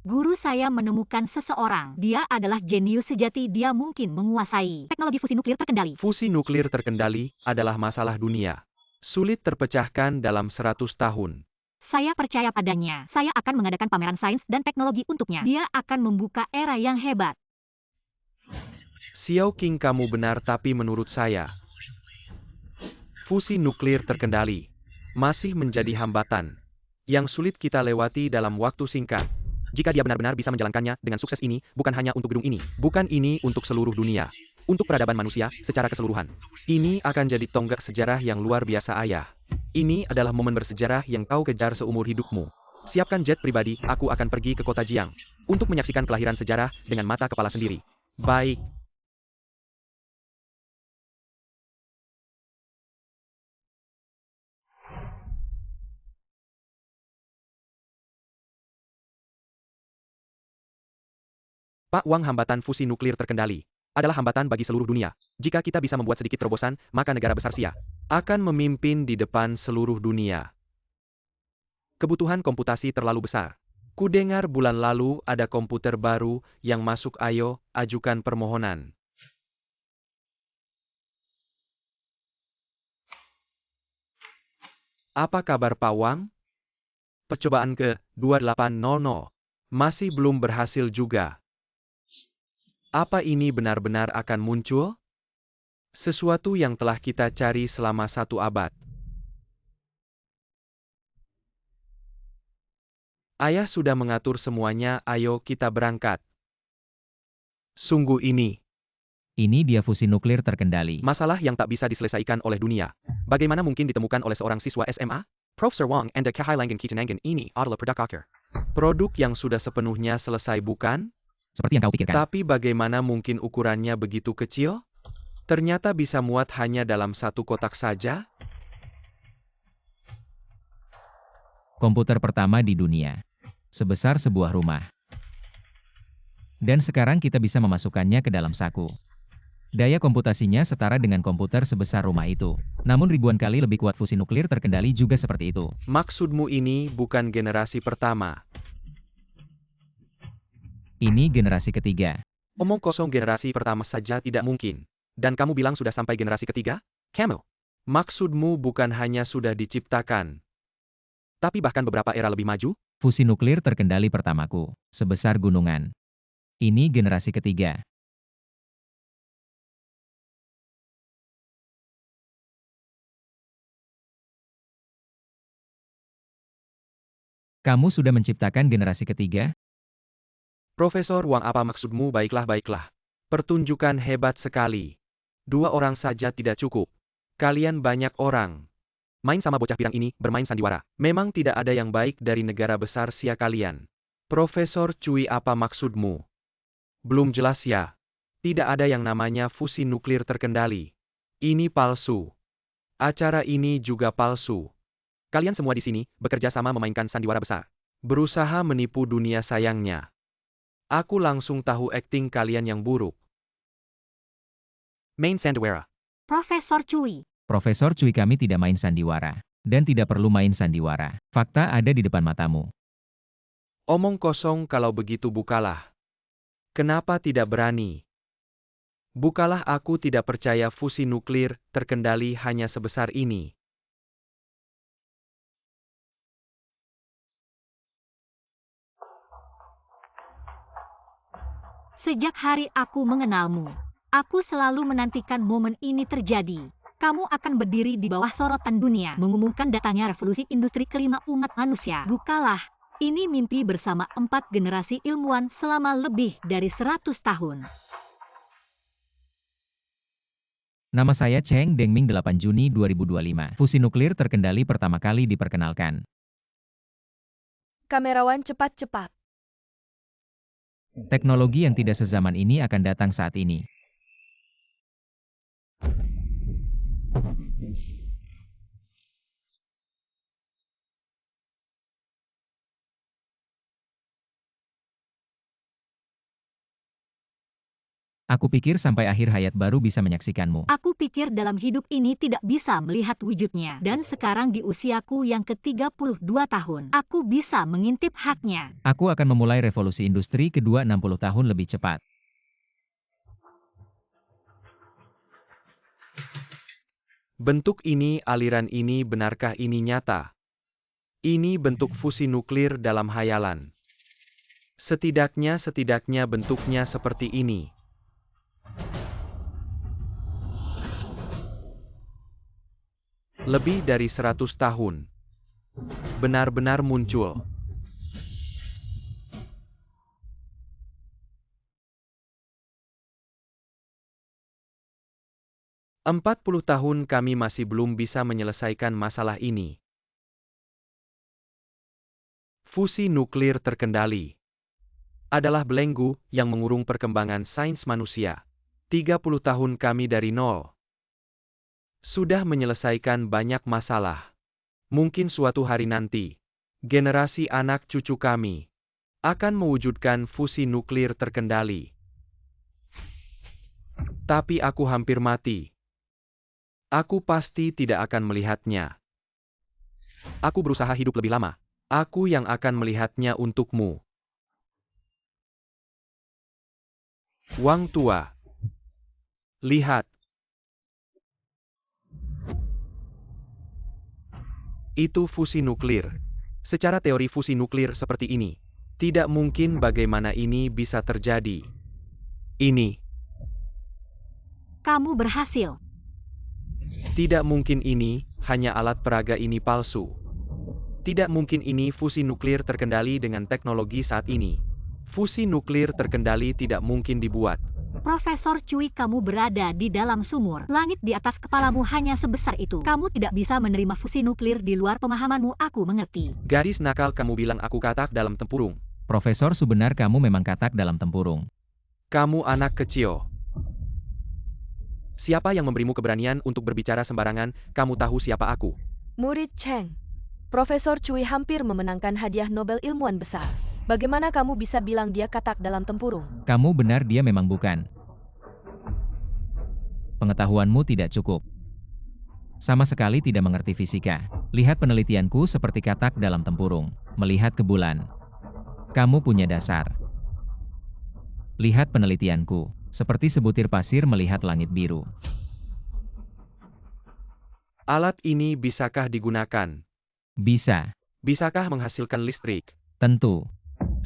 Guru saya menemukan seseorang. Dia adalah jenius sejati. Dia mungkin menguasai teknologi fusi nuklir terkendali. Fusi nuklir terkendali adalah masalah dunia. Sulit terpecahkan dalam 100 tahun. Saya percaya padanya. Saya akan mengadakan pameran sains dan teknologi untuknya. Dia akan membuka era yang hebat. Xiao Qing, kamu benar, tapi menurut saya, fusi nuklir terkendali masih menjadi hambatan yang sulit kita lewati dalam waktu singkat. Jika dia benar-benar bisa menjalankannya dengan sukses, ini bukan hanya untuk gedung ini, bukan ini untuk seluruh dunia, untuk peradaban manusia secara keseluruhan. Ini akan jadi tonggak sejarah yang luar biasa, ayah. Ini adalah momen bersejarah yang kau kejar seumur hidupmu. Siapkan jet pribadi, aku akan pergi ke kota Jiang untuk menyaksikan kelahiran sejarah dengan mata kepala sendiri. Baik. Pak Wang, hambatan fusi nuklir terkendali adalah hambatan bagi seluruh dunia. Jika kita bisa membuat sedikit terobosan, maka negara besar Sia akan memimpin di depan seluruh dunia. Kebutuhan komputasi terlalu besar. Kudengar bulan lalu ada komputer baru yang masuk. Ayo, ajukan permohonan. Apa kabar Pak Wang? Percobaan ke-2800 masih belum berhasil juga. Apa ini benar-benar akan muncul? Sesuatu yang telah kita cari selama 1 abad. Ayah sudah mengatur semuanya, ayo kita berangkat. Sungguh ini Ini dia fusi nuklir terkendali. masalah yang tak bisa diselesaikan oleh dunia. Bagaimana mungkin ditemukan oleh seorang siswa SMA? Profesor Wang and Kahailangan Kitanangan ini adalah produk hacker. Produk yang sudah sepenuhnya selesai bukan? Seperti yang kau pikirkan. Tapi bagaimana mungkin ukurannya begitu kecil? Ternyata bisa muat hanya dalam satu kotak saja? Komputer pertama di dunia. Sebesar sebuah rumah. Dan sekarang kita bisa memasukkannya ke dalam saku. Daya komputasinya setara dengan komputer sebesar rumah itu. Namun ribuan kali lebih kuat fusi nuklir terkendali juga seperti itu. Maksudmu ini bukan generasi pertama. Ini generasi ketiga. Omong kosong, generasi pertama saja tidak mungkin. Dan kamu bilang sudah sampai generasi ketiga? Kamu. Maksudmu bukan hanya sudah diciptakan, tapi bahkan beberapa era lebih maju? Fusi nuklir terkendali pertamaku. Sebesar gunungan. Ini generasi ketiga. Kamu sudah menciptakan generasi ketiga? Profesor Wang, apa maksudmu? Baiklah. Pertunjukan hebat sekali. 2 orang saja tidak cukup. Kalian banyak orang. Main sama bocah pirang ini, bermain sandiwara. Memang tidak ada yang baik dari negara besar sia kalian. Profesor Cui, apa maksudmu? Belum jelas ya? Tidak ada yang namanya fusi nuklir terkendali. Ini palsu. Acara ini juga palsu. Kalian semua di sini bekerja sama memainkan sandiwara besar. Berusaha menipu dunia sayangnya. Aku langsung tahu akting kalian yang buruk. Main sandiwara. Profesor Cui. Profesor Cui, kami tidak main sandiwara. Dan tidak perlu main sandiwara. Fakta ada di depan matamu. Omong kosong, kalau begitu bukalah. Kenapa tidak berani? Bukalah, aku tidak percaya fusi nuklir terkendali hanya sebesar ini. Sejak hari aku mengenalmu, aku selalu menantikan momen ini terjadi. Kamu akan berdiri di bawah sorotan dunia, mengumumkan datangnya revolusi industri kelima umat manusia. Bukalah, ini mimpi bersama 4 generasi ilmuwan selama lebih dari 100 tahun. Nama saya Cheng Dengming, 8 Juni 2025. Fusi nuklir terkendali pertama kali diperkenalkan. Kamerawan cepat-cepat. Teknologi yang tidak sezaman ini akan datang saat ini. Aku pikir sampai akhir hayat baru bisa menyaksikanmu. Aku pikir dalam hidup ini tidak bisa melihat wujudnya. Dan sekarang di usiaku yang ke-32 tahun, aku bisa mengintip haknya. Aku akan memulai revolusi industri kedua 60 tahun lebih cepat. Bentuk ini, aliran ini, benarkah ini nyata? Ini bentuk fusi nuklir dalam hayalan. Setidaknya bentuknya seperti ini. Lebih dari 100 tahun. Benar-benar muncul. Empat 40 tahun kami masih belum bisa menyelesaikan masalah ini. Fusi nuklir terkendali adalah belenggu yang mengurung perkembangan sains manusia. 30 tahun kami dari nol sudah menyelesaikan banyak masalah. Mungkin suatu hari nanti, generasi anak cucu kami akan mewujudkan fusi nuklir terkendali. Tapi aku hampir mati. Aku pasti tidak akan melihatnya. Aku berusaha hidup lebih lama. Aku yang akan melihatnya untukmu. Wang tua. Lihat. Itu fusi nuklir. Secara teori fusi nuklir seperti ini, tidak mungkin bagaimana ini bisa terjadi. Ini. Kamu berhasil. Tidak mungkin, ini hanya alat peraga ini palsu. Tidak mungkin ini fusi nuklir terkendali dengan teknologi saat ini. Fusi nuklir terkendali tidak mungkin dibuat. Profesor Cui, kamu berada di dalam sumur. Langit di atas kepalamu hanya sebesar itu. Kamu tidak bisa menerima fusi nuklir di luar pemahamanmu, aku mengerti. Gadis nakal, kamu bilang aku katak dalam tempurung. Profesor Su, benar kamu memang katak dalam tempurung. Kamu anak kecil. Siapa yang memberimu keberanian untuk berbicara sembarangan? Kamu tahu siapa aku? Murid Cheng. Profesor Cui hampir memenangkan hadiah Nobel ilmuwan besar. Bagaimana kamu bisa bilang dia katak dalam tempurung? Kamu benar, dia memang bukan. Pengetahuanmu tidak cukup. Sama sekali tidak mengerti fisika. Lihat penelitianku seperti katak dalam tempurung. Melihat ke bulan. Kamu punya dasar. Lihat penelitianku. Seperti sebutir pasir melihat langit biru. Alat ini bisakah digunakan? Bisa. Bisakah menghasilkan listrik? Tentu.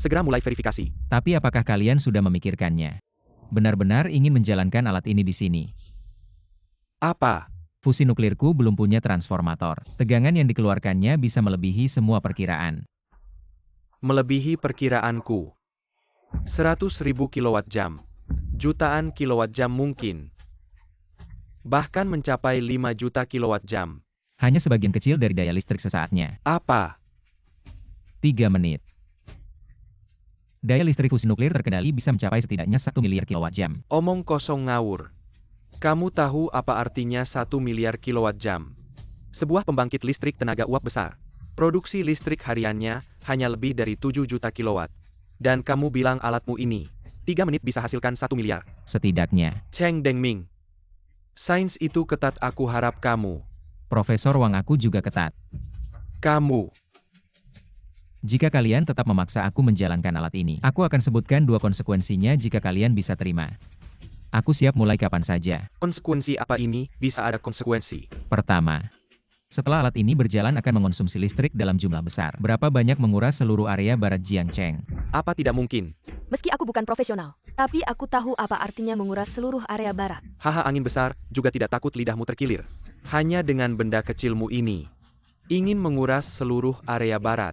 Segera mulai verifikasi. Tapi apakah kalian sudah memikirkannya? Benar-benar ingin menjalankan alat ini di sini? Apa? Fusi nuklirku belum punya transformator. Tegangan yang dikeluarkannya bisa melebihi semua perkiraan. Melebihi perkiraanku. 100.000 kWh. Jutaan kilowatt-jam mungkin. Bahkan mencapai 5 juta kilowatt-jam. Hanya sebagian kecil dari daya listrik sesaatnya. Apa? 3 menit. Daya listrik fusi nuklir terkendali bisa mencapai setidaknya 1 miliar kilowatt-jam. Omong kosong ngawur. Kamu tahu apa artinya 1 miliar kilowatt-jam? Sebuah pembangkit listrik tenaga uap besar. Produksi listrik hariannya hanya lebih dari 7 juta kilowatt. Dan kamu bilang alatmu ini 3 menit bisa hasilkan 1 miliar. Setidaknya. Cheng Dengming. Sains itu ketat, aku harap kamu. Profesor Wang, aku juga ketat. Kamu. Jika kalian tetap memaksa aku menjalankan alat ini, aku akan sebutkan 2 konsekuensinya jika kalian bisa terima. Aku siap mulai kapan saja. Konsekuensi apa ini? Bisa ada konsekuensi. Pertama, setelah alat ini berjalan akan mengonsumsi listrik dalam jumlah besar. Berapa banyak menguras seluruh area barat Jiangcheng? Apa tidak mungkin? Meski aku bukan profesional, tapi aku tahu apa artinya menguras seluruh area barat. Haha, angin besar, juga tidak takut lidahmu terkilir. Hanya dengan benda kecilmu ini. Ingin menguras seluruh area barat.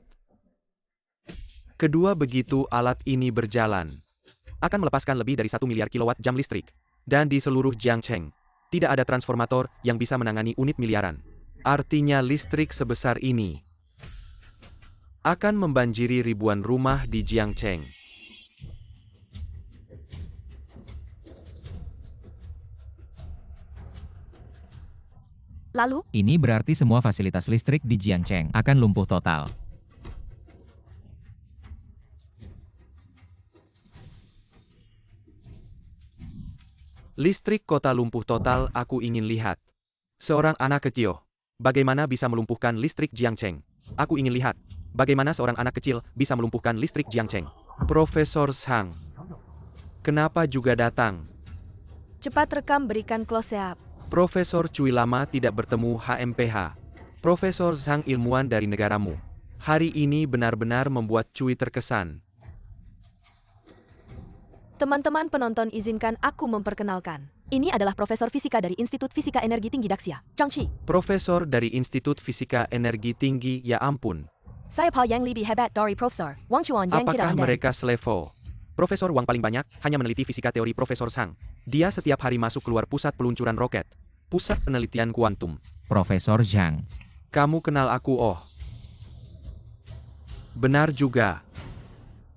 Kedua, begitu alat ini berjalan, akan melepaskan lebih dari 1 miliar kilowatt-jam listrik. Dan di seluruh Jiangcheng, tidak ada transformator yang bisa menangani unit miliaran. Artinya listrik sebesar ini akan membanjiri ribuan rumah di Jiangcheng. Lalu, Ini berarti semua fasilitas listrik di Jiangcheng akan lumpuh total. Listrik kota lumpuh total, aku ingin lihat. Seorang anak kecil, bagaimana bisa melumpuhkan listrik Jiangcheng? Aku ingin lihat, bagaimana seorang anak kecil bisa melumpuhkan listrik Jiangcheng. Profesor Zhang, kenapa juga datang? cepat rekam, berikan close-up. Profesor Cui lama tidak bertemu HMPH. Profesor Zhang, ilmuwan dari negaramu. Hari ini benar-benar membuat Cui terkesan. Teman-teman penonton, izinkan aku memperkenalkan. Ini adalah Profesor Fisika dari Institut Fisika Energi Tinggi Daxia, Zhang Qi. Profesor dari Institut Fisika Energi Tinggi, ya ampun. Saya Paul yang lebih hebat dari Profesor Wang Chuan yang kita Apakah andai. mereka selevel? Profesor Wang paling banyak hanya meneliti fisika teori Profesor Zhang. Dia setiap hari masuk keluar pusat peluncuran roket. Pusat penelitian kuantum. Profesor Zhang. Kamu kenal aku, oh. Benar juga.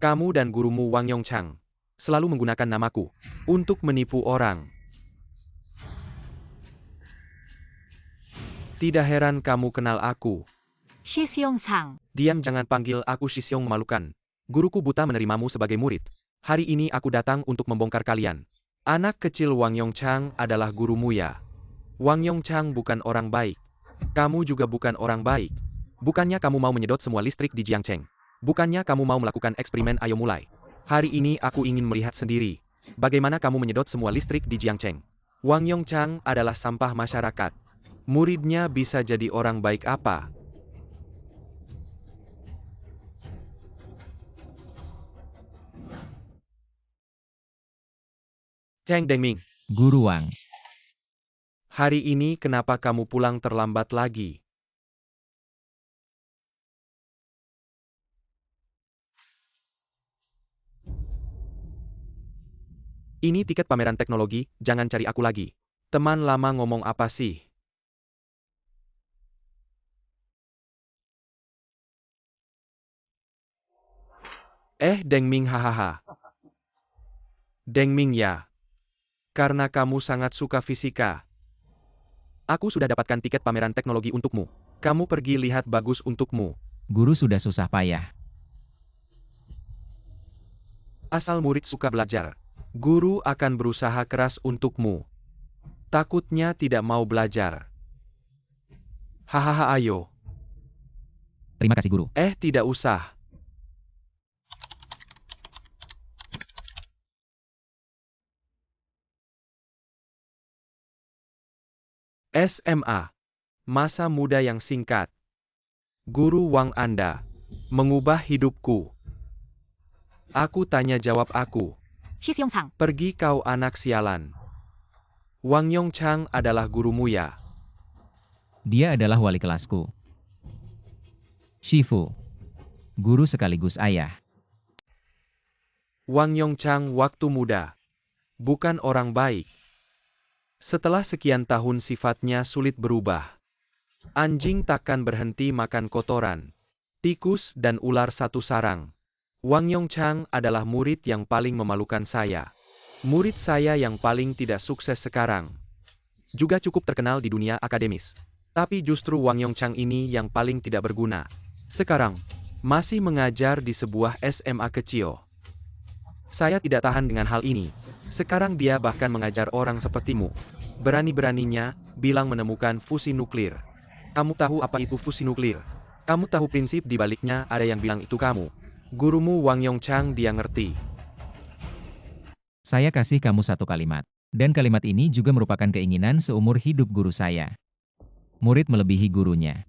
Kamu dan gurumu Wang Yongchang selalu menggunakan namaku untuk menipu orang. Tidak heran kamu kenal aku. Shi Xiongzhang. Diam, jangan panggil aku Shixiong, memalukan. Guruku buta menerimamu sebagai murid. Hari ini aku datang untuk membongkar kalian. Anak kecil Wang Yongchang adalah gurumu ya. Wang Yongchang bukan orang baik. Kamu juga bukan orang baik. Bukannya kamu mau menyedot semua listrik di Jiangcheng. Bukannya kamu mau melakukan eksperimen, ayo mulai. Hari ini aku ingin melihat sendiri. Bagaimana kamu menyedot semua listrik di Jiangcheng. Wang Yongchang adalah sampah masyarakat. Muridnya bisa jadi orang baik apa? Cheng Dengming, Guru Wang. hari ini kenapa kamu pulang terlambat lagi? Ini tiket pameran teknologi, jangan cari aku lagi. Teman lama ngomong apa sih? Deng Ming hahaha. Deng Ming ya. Karena kamu sangat suka fisika. Aku sudah dapatkan tiket pameran teknologi untukmu. Kamu pergi lihat bagus untukmu. Guru sudah susah payah. Asal murid suka belajar. Guru akan berusaha keras untukmu. Takutnya tidak mau belajar. Hahaha ayo. Terima kasih guru. Tidak usah. SMA. Masa muda yang singkat. Guru Wang Anda. Mengubah hidupku. Aku tanya jawab aku. Shi Xiongcang. Pergi kau anak sialan. Wang Yongchang adalah gurumu ya? Dia adalah wali kelasku. Shifu. Guru sekaligus ayah. Wang Yongchang waktu muda. Bukan orang baik. Setelah sekian tahun sifatnya sulit berubah. Anjing takkan berhenti makan kotoran. Tikus dan ular satu sarang. Wang Yongchang adalah murid yang paling memalukan saya. Murid saya yang paling tidak sukses sekarang. Juga cukup terkenal di dunia akademis. Tapi justru Wang Yongchang ini yang paling tidak berguna. Sekarang, masih mengajar di sebuah SMA kecil. Saya tidak tahan dengan hal ini. Sekarang dia bahkan mengajar orang sepertimu. Berani-beraninya, bilang menemukan fusi nuklir. Kamu tahu apa itu fusi nuklir? Kamu tahu prinsip di baliknya, ada yang bilang itu kamu. Gurumu Wang Yongchang dia ngerti. Saya kasih kamu satu kalimat. Dan kalimat ini juga merupakan keinginan seumur hidup guru saya. Murid melebihi gurunya.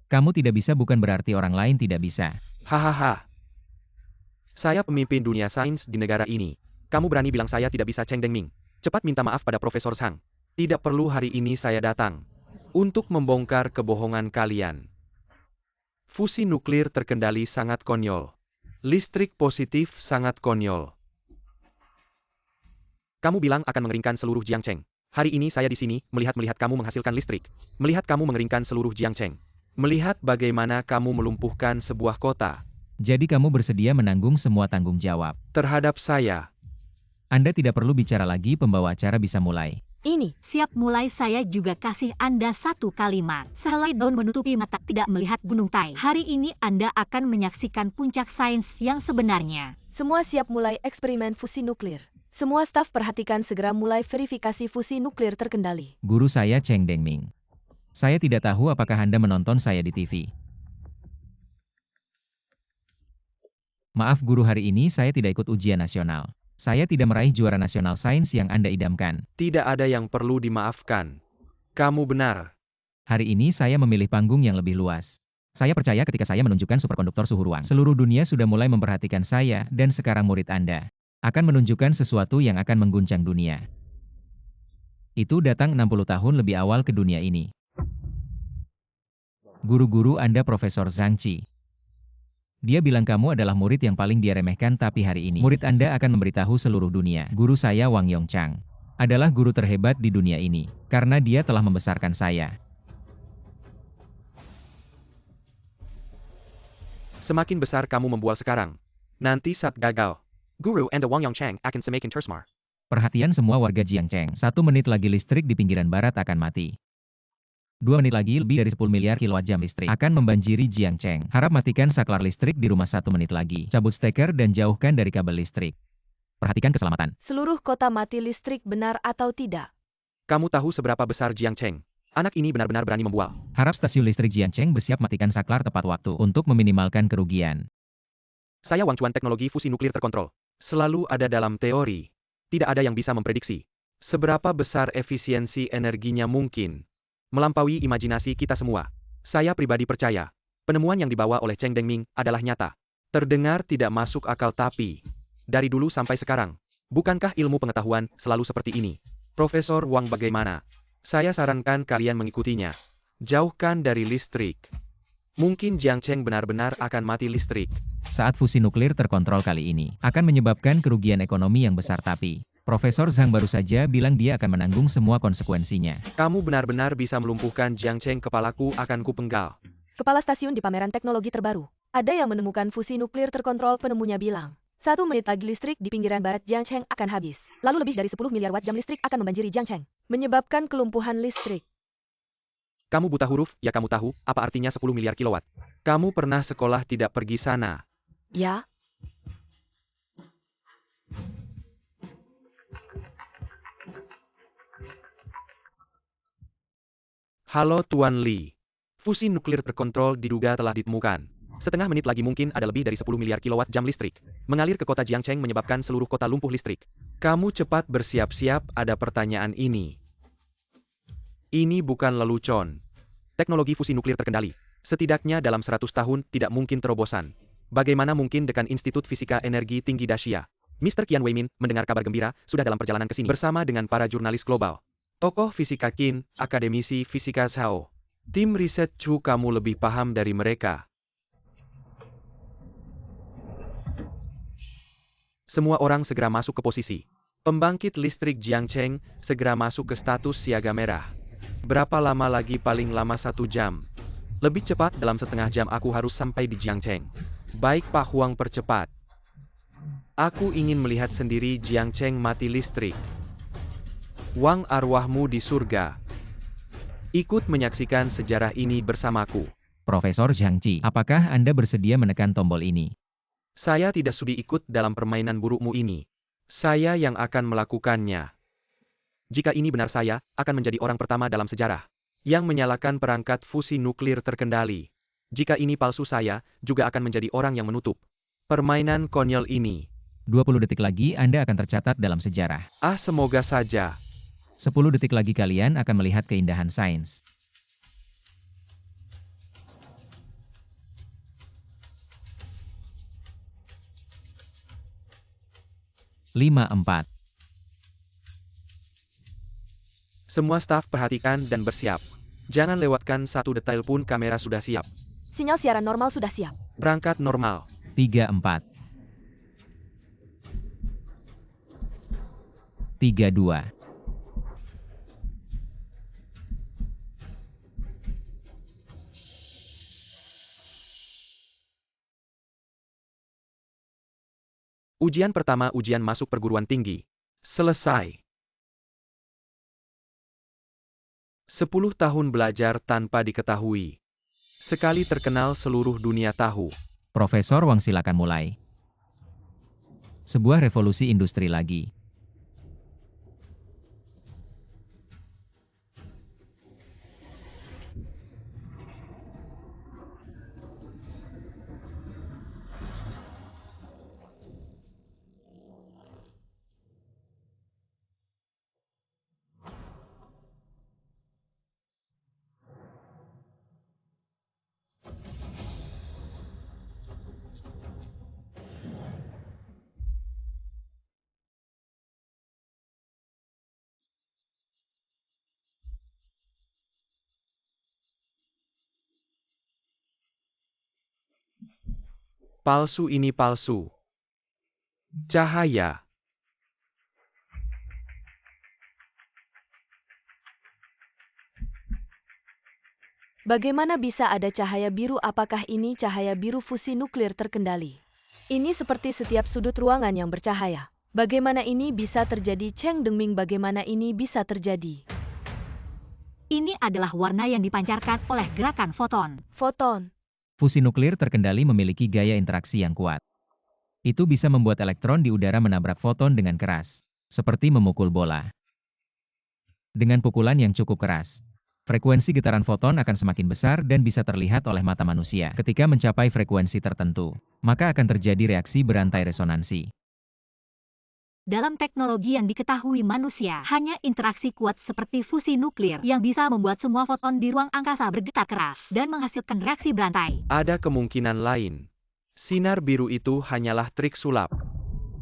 Kamu tidak bisa bukan berarti orang lain tidak bisa. Hahaha. Saya pemimpin dunia sains di negara ini. Kamu berani bilang saya tidak bisa Cheng Dengming. Cepat minta maaf pada Profesor Sang. Tidak perlu hari ini saya datang. Untuk membongkar kebohongan kalian. Fusi nuklir terkendali sangat konyol. Listrik positif sangat konyol. Kamu bilang akan mengeringkan seluruh Jiangcheng. Hari ini saya di sini, melihat kamu menghasilkan listrik. Melihat kamu mengeringkan seluruh Jiangcheng. Melihat bagaimana kamu melumpuhkan sebuah kota. Jadi kamu bersedia menanggung semua tanggung jawab. Terhadap saya. Anda tidak perlu bicara lagi, pembawa acara bisa mulai. Ini. Siap mulai, saya juga kasih Anda satu kalimat. Sehelai daun menutupi mata tidak melihat gunung Tai. Hari ini Anda akan menyaksikan puncak sains yang sebenarnya. Semua siap mulai eksperimen fusi nuklir. Semua staf perhatikan segera mulai verifikasi fusi nuklir terkendali. Guru saya Cheng Dengming. Saya tidak tahu apakah Anda menonton saya di TV. Maaf guru, hari ini saya tidak ikut ujian nasional. Saya tidak meraih juara nasional sains yang Anda idamkan. Tidak ada yang perlu dimaafkan. Kamu benar. Hari ini saya memilih panggung yang lebih luas. Saya percaya ketika saya menunjukkan superkonduktor suhu ruang. Seluruh dunia sudah mulai memperhatikan saya, dan sekarang murid Anda akan menunjukkan sesuatu yang akan mengguncang dunia. Itu datang 60 tahun lebih awal ke dunia ini. Guru-guru Anda Profesor Zhang Qi. Dia bilang kamu adalah murid yang paling dia remehkan, tapi hari ini murid Anda akan memberitahu seluruh dunia. Guru saya Wang Yongchang adalah guru terhebat di dunia ini, karena dia telah membesarkan saya. Semakin besar kamu membual sekarang. Nanti saat gagal, Guru Anda Wang Yongchang akan semakin tersemar. Perhatian semua warga Jiangcheng. 1 menit lagi listrik di pinggiran barat akan mati. 2 menit lagi lebih dari 10 miliar kilowatt-jam listrik akan membanjiri Jiangcheng. Harap matikan saklar listrik di rumah 1 menit lagi. Cabut steker dan jauhkan dari kabel listrik. Perhatikan keselamatan. Seluruh kota mati listrik, benar atau tidak? Kamu tahu seberapa besar Jiangcheng? Anak ini benar-benar berani membual. Harap stasiun listrik Jiangcheng bersiap matikan saklar tepat waktu untuk meminimalkan kerugian. Saya Wang Chuan, teknologi fusi nuklir terkontrol. Selalu ada dalam teori. Tidak ada yang bisa memprediksi seberapa besar efisiensi energinya mungkin. Melampaui imajinasi kita semua. Saya pribadi percaya, penemuan yang dibawa oleh Cheng Dengming adalah nyata. Terdengar tidak masuk akal, tapi dari dulu sampai sekarang, bukankah ilmu pengetahuan selalu seperti ini? Profesor Wang, bagaimana? Saya sarankan kalian mengikutinya. Jauhkan dari listrik. Mungkin Jiangcheng benar-benar akan mati listrik. saat fusi nuklir terkontrol kali ini akan menyebabkan kerugian ekonomi yang besar, tapi Profesor Zhang baru saja bilang dia akan menanggung semua konsekuensinya. Kamu benar-benar bisa melumpuhkan Jiang Cheng, kepalaku akan kupenggal. Kepala stasiun di pameran teknologi terbaru. Ada yang menemukan fusi nuklir terkontrol, penemunya bilang. 1 menit lagi listrik di pinggiran barat Jiangcheng akan habis. Lalu lebih dari 10 miliar watt jam listrik akan membanjiri Jiangcheng, menyebabkan kelumpuhan listrik. Kamu buta huruf, ya kamu tahu, apa artinya 10 miliar kilowatt? Kamu pernah sekolah tidak pergi sana? Ya, Halo Tuan Li. Fusi nuklir terkontrol diduga telah ditemukan. Setengah menit lagi mungkin ada lebih dari 10 miliar kilowatt jam listrik mengalir ke kota Jiangcheng, menyebabkan seluruh kota lumpuh listrik. Kamu cepat bersiap-siap, ada pertanyaan ini. Ini bukan lelucon. Teknologi fusi nuklir terkendali. Setidaknya dalam 100 tahun tidak mungkin terobosan. Bagaimana mungkin dekan Institut Fisika Energi Tinggi Dacia, Mr. Qian Weimin, mendengar kabar gembira, sudah dalam perjalanan ke sini bersama dengan para jurnalis global. Tokoh fisika Qin, akademisi fisika Zhao. Tim riset Chu, kamu lebih paham dari mereka. Semua orang segera masuk ke posisi. Pembangkit listrik Jiangcheng segera masuk ke status siaga merah. Berapa lama lagi? Paling lama 1 jam. Lebih cepat, dalam setengah jam aku harus sampai di Jiangcheng. Baik Pak Huang, percepat. Aku ingin melihat sendiri Jiangcheng mati listrik. Wang, arwahmu di surga. Ikut menyaksikan sejarah ini bersamaku. Profesor Zhang Qi, apakah Anda bersedia menekan tombol ini? Saya tidak sudi ikut dalam permainan burukmu ini. Saya yang akan melakukannya. Jika ini benar, saya akan menjadi orang pertama dalam sejarah yang menyalakan perangkat fusi nuklir terkendali. Jika ini palsu, saya juga akan menjadi orang yang menutup permainan konyol ini. 20 detik lagi Anda akan tercatat dalam sejarah. Semoga saja. 10 detik lagi kalian akan melihat keindahan sains. 5, 4. Semua staf perhatikan dan bersiap. Jangan lewatkan satu detail pun. Kamera sudah siap. sinyal siaran normal sudah siap. Berangkat normal. 3, 4. 3, 2. Ujian pertama, ujian masuk perguruan tinggi. Selesai. 10 tahun belajar tanpa diketahui. Sekali terkenal, seluruh dunia tahu. Profesor Wang, silakan mulai. Sebuah revolusi industri lagi. Palsu, ini palsu. Cahaya. Bagaimana bisa ada cahaya biru? Apakah ini cahaya biru fusi nuklir terkendali? Ini seperti setiap sudut ruangan yang bercahaya. Bagaimana ini bisa terjadi? Cheng Dengming, bagaimana ini bisa terjadi? Ini adalah warna yang dipancarkan oleh gerakan foton. Foton. Fusi nuklir terkendali memiliki gaya interaksi yang kuat. Itu bisa membuat elektron di udara menabrak foton dengan keras, seperti memukul bola. Dengan pukulan yang cukup keras, frekuensi getaran foton akan semakin besar dan bisa terlihat oleh mata manusia. Ketika mencapai frekuensi tertentu, maka akan terjadi reaksi berantai resonansi. Dalam teknologi yang diketahui manusia, hanya interaksi kuat seperti fusi nuklir yang bisa membuat semua foton di ruang angkasa bergetar keras dan menghasilkan reaksi berantai. Ada kemungkinan lain. Sinar biru itu hanyalah trik sulap.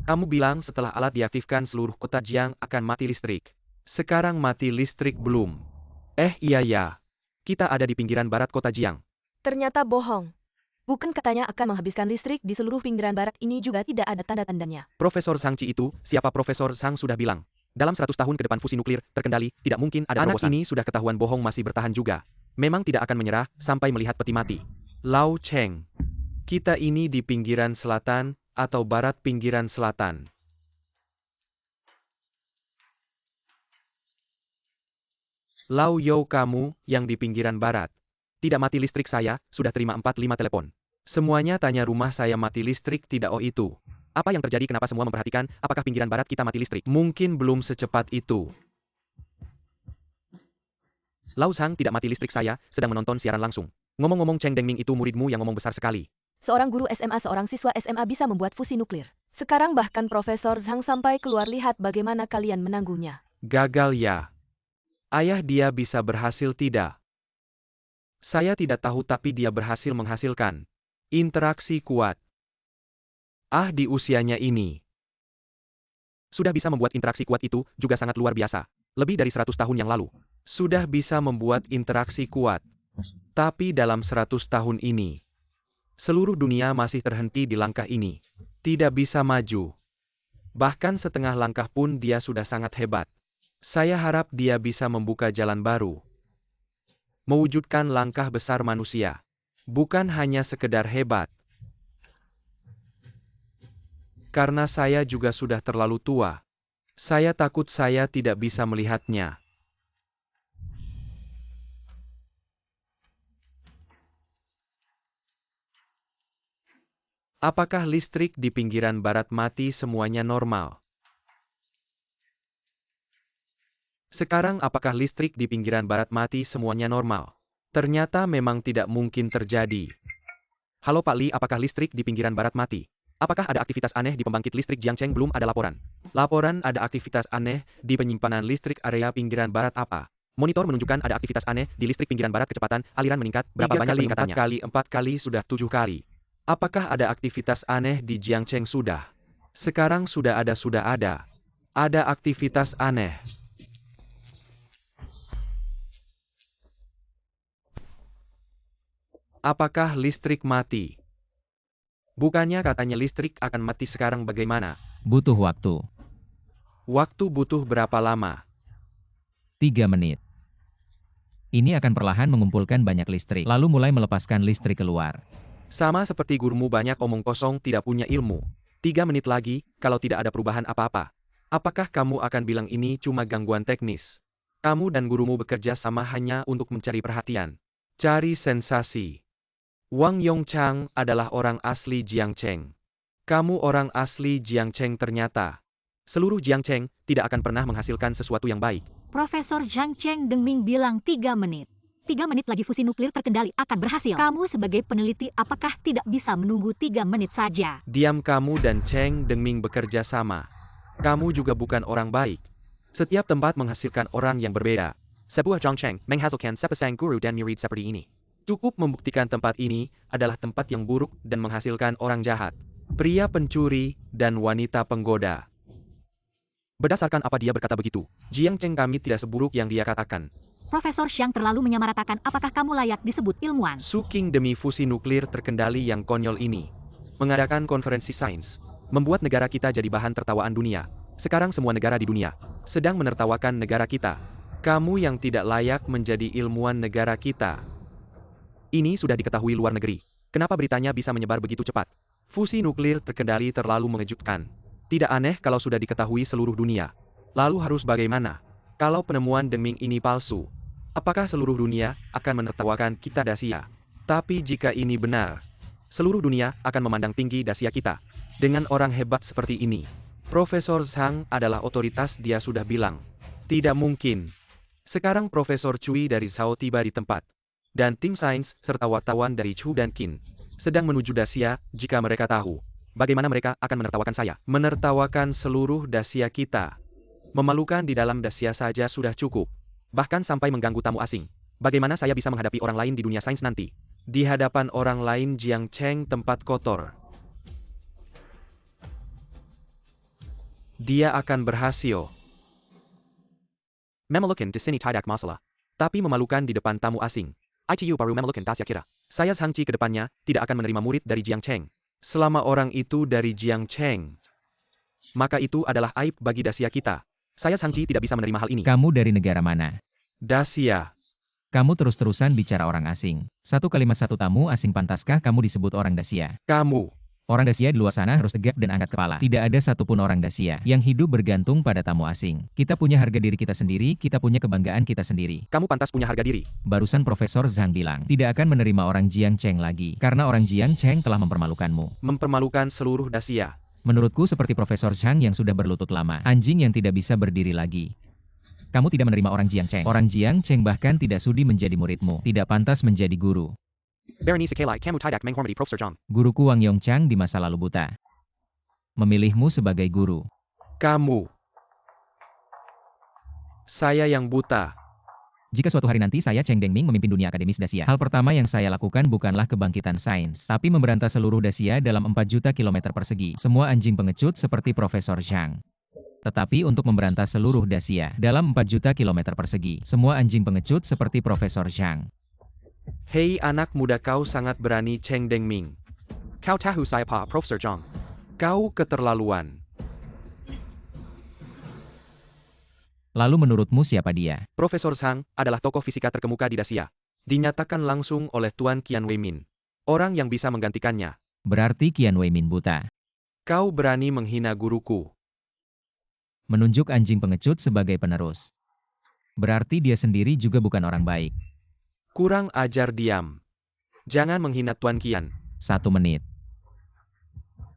Kamu bilang setelah alat diaktifkan seluruh kota Jiang akan mati listrik. Sekarang mati listrik belum? Iya ya. Kita ada di pinggiran barat kota Jiang. Ternyata bohong. Bukan katanya akan menghabiskan listrik di seluruh pinggiran barat ini juga tidak ada tanda-tandanya. Profesor Zhang Ci itu, siapa Profesor Zhang sudah bilang. Dalam 100 tahun ke depan fusi nuklir terkendali, tidak mungkin ada terobosan. Anak ini sudah ketahuan bohong masih bertahan juga. Memang tidak akan menyerah sampai melihat peti mati. Lao Cheng. Kita ini di pinggiran selatan atau barat pinggiran selatan. Lao Yo kamu yang di pinggiran barat. Tidak mati listrik saya, sudah terima 4-5 telepon. Semuanya tanya rumah saya mati listrik tidak itu. Apa yang terjadi kenapa semua memperhatikan, apakah pinggiran barat kita mati listrik? Mungkin belum secepat itu. Lao Zhang tidak mati listrik saya, sedang menonton siaran langsung. Ngomong-ngomong Cheng Dengming itu muridmu yang ngomong besar sekali. Seorang guru SMA seorang siswa SMA bisa membuat fusi nuklir. Sekarang bahkan Profesor Zhang sampai keluar lihat bagaimana kalian menangguhnya. Gagal ya. Ayah dia bisa berhasil tidak? Saya tidak tahu tapi dia berhasil menghasilkan. Interaksi kuat. Di usianya ini. Sudah bisa membuat interaksi kuat itu juga sangat luar biasa. Lebih dari 100 tahun yang lalu. Sudah bisa membuat interaksi kuat. Tapi dalam 100 tahun ini. Seluruh dunia masih terhenti di langkah ini. Tidak bisa maju. Bahkan setengah langkah pun dia sudah sangat hebat. Saya harap dia bisa membuka jalan baru. Mewujudkan langkah besar manusia. Bukan hanya sekedar hebat. Karena saya juga sudah terlalu tua. Saya takut saya tidak bisa melihatnya. Apakah listrik di pinggiran barat mati semuanya normal? Sekarang apakah listrik di pinggiran barat mati semuanya normal? Ternyata memang tidak mungkin terjadi. Halo Pak Li, apakah listrik di pinggiran barat mati? Apakah ada aktivitas aneh di pembangkit listrik Jiangcheng? Belum ada laporan. Laporan ada aktivitas aneh di penyimpanan listrik area pinggiran barat apa? Monitor menunjukkan ada aktivitas aneh di listrik pinggiran barat kecepatan aliran meningkat. Berapa banyak peningkatannya? 4 kali sudah 7 kali. Apakah ada aktivitas aneh di Jiangcheng sudah? Sekarang sudah ada. Ada aktivitas aneh. Apakah listrik mati? Bukannya katanya listrik akan mati sekarang bagaimana? Butuh waktu. Waktu butuh berapa lama? 3 menit. Ini akan perlahan mengumpulkan banyak listrik, lalu mulai melepaskan listrik keluar. Sama seperti gurumu banyak omong kosong tidak punya ilmu. 3 menit lagi, kalau tidak ada perubahan apa-apa. Apakah kamu akan bilang ini cuma gangguan teknis? Kamu dan gurumu bekerja sama hanya untuk mencari perhatian. Cari sensasi. Wang Yongchang adalah orang asli Jiangcheng. Kamu orang asli Jiangcheng ternyata. Seluruh Jiangcheng tidak akan pernah menghasilkan sesuatu yang baik. Profesor Zhang Cheng Dengming bilang 3 menit. 3 menit lagi fusi nuklir terkendali akan berhasil. Kamu sebagai peneliti apakah tidak bisa menunggu 3 menit saja? Diam, kamu dan Cheng Dengming bekerja sama. Kamu juga bukan orang baik. Setiap tempat menghasilkan orang yang berbeda. Sebuah Jiangcheng menghasilkan sepasang guru dan murid seperti ini. Cukup membuktikan tempat ini adalah tempat yang buruk dan menghasilkan orang jahat. Pria pencuri dan wanita penggoda. Berdasarkan apa dia berkata begitu, Jiangcheng kami tidak seburuk yang dia katakan. Profesor Xiang terlalu menyamaratakan apakah kamu layak disebut ilmuwan. Suking demi fusi nuklir terkendali yang konyol ini. Mengadakan konferensi sains. Membuat negara kita jadi bahan tertawaan dunia. Sekarang semua negara di dunia sedang menertawakan negara kita. Kamu yang tidak layak menjadi ilmuwan negara kita. Ini sudah diketahui luar negeri. Kenapa beritanya bisa menyebar begitu cepat? Fusi nuklir terkendali terlalu mengejutkan. Tidak aneh kalau sudah diketahui seluruh dunia. Lalu harus bagaimana? Kalau penemuan Dengming ini palsu, apakah seluruh dunia akan menertawakan kita Dacia? Tapi jika ini benar, seluruh dunia akan memandang tinggi Dacia kita. Dengan orang hebat seperti ini, Profesor Zhang adalah otoritas, dia sudah bilang. Tidak mungkin. Sekarang Profesor Cui dari Zhao tiba di tempat. Dan tim sains serta wartawan dari Chu dan Qin sedang menuju Dacia. Jika mereka tahu, bagaimana mereka akan menertawakan saya? Menertawakan seluruh Dacia kita. Memalukan di dalam Dacia saja sudah cukup. Bahkan sampai mengganggu tamu asing. Bagaimana saya bisa menghadapi orang lain di dunia sains nanti? Di hadapan orang lain Jiangcheng tempat kotor. Dia akan berhasil. Memalukan di sini tidak masalah. Tapi memalukan di depan tamu asing. ITU baru memelukkan Dasia kira. Saya Zhang Ji ke depannya tidak akan menerima murid dari Jiang Cheng. Selama orang itu dari Jiang Cheng, maka itu adalah aib bagi Dasia kita. Saya Zhang Ji tidak bisa menerima hal ini. Kamu dari negara mana? Dasia. Kamu terus-terusan bicara orang asing. Satu kalimat satu tamu asing, pantaskah kamu disebut orang Dasia? Kamu. Orang Dasia di luar sana harus tegak dan angkat kepala. Tidak ada satupun orang Dasia yang hidup bergantung pada tamu asing. Kita punya harga diri kita sendiri, kita punya kebanggaan kita sendiri. Kamu pantas punya harga diri. Barusan Profesor Zhang bilang, tidak akan menerima orang Jiang Cheng lagi, karena orang Jiang Cheng telah mempermalukanmu. Mempermalukan seluruh Dasia. Menurutku seperti Profesor Zhang yang sudah berlutut lama, anjing yang tidak bisa berdiri lagi. Kamu tidak menerima orang Jiang Cheng. Orang Jiang Cheng bahkan tidak sudi menjadi muridmu, tidak pantas menjadi guru. Berenice Kelai kamu tidak menghormati Profesor Zhang. Guruku Wang Yongchang di masa lalu buta. Memilihmu sebagai guru. Kamu. Saya yang buta. Jika suatu hari nanti saya Cheng Dengming memimpin dunia akademis Dasia, hal pertama yang saya lakukan bukanlah kebangkitan sains, tapi memberantas seluruh Dasia dalam 4 juta kilometer persegi, semua anjing pengecut seperti Profesor Zhang. Tetapi untuk memberantas seluruh Dasia dalam 4 juta kilometer persegi, semua anjing pengecut seperti Profesor Zhang. Hei anak muda, kau sangat berani Cheng Dengming. Kau tahu saya Pak Profesor Zhang. Kau keterlaluan. Lalu menurutmu siapa dia? Profesor Zhang adalah tokoh fisika terkemuka di Dasia. Dinyatakan langsung oleh Tuan Qian Weimin. Orang yang bisa menggantikannya. Berarti Qian Weimin buta. Kau berani menghina guruku. Menunjuk anjing pengecut sebagai penerus. Berarti dia sendiri juga bukan orang baik. Kurang ajar, diam. Jangan menghina Tuan Qian. 1 menit.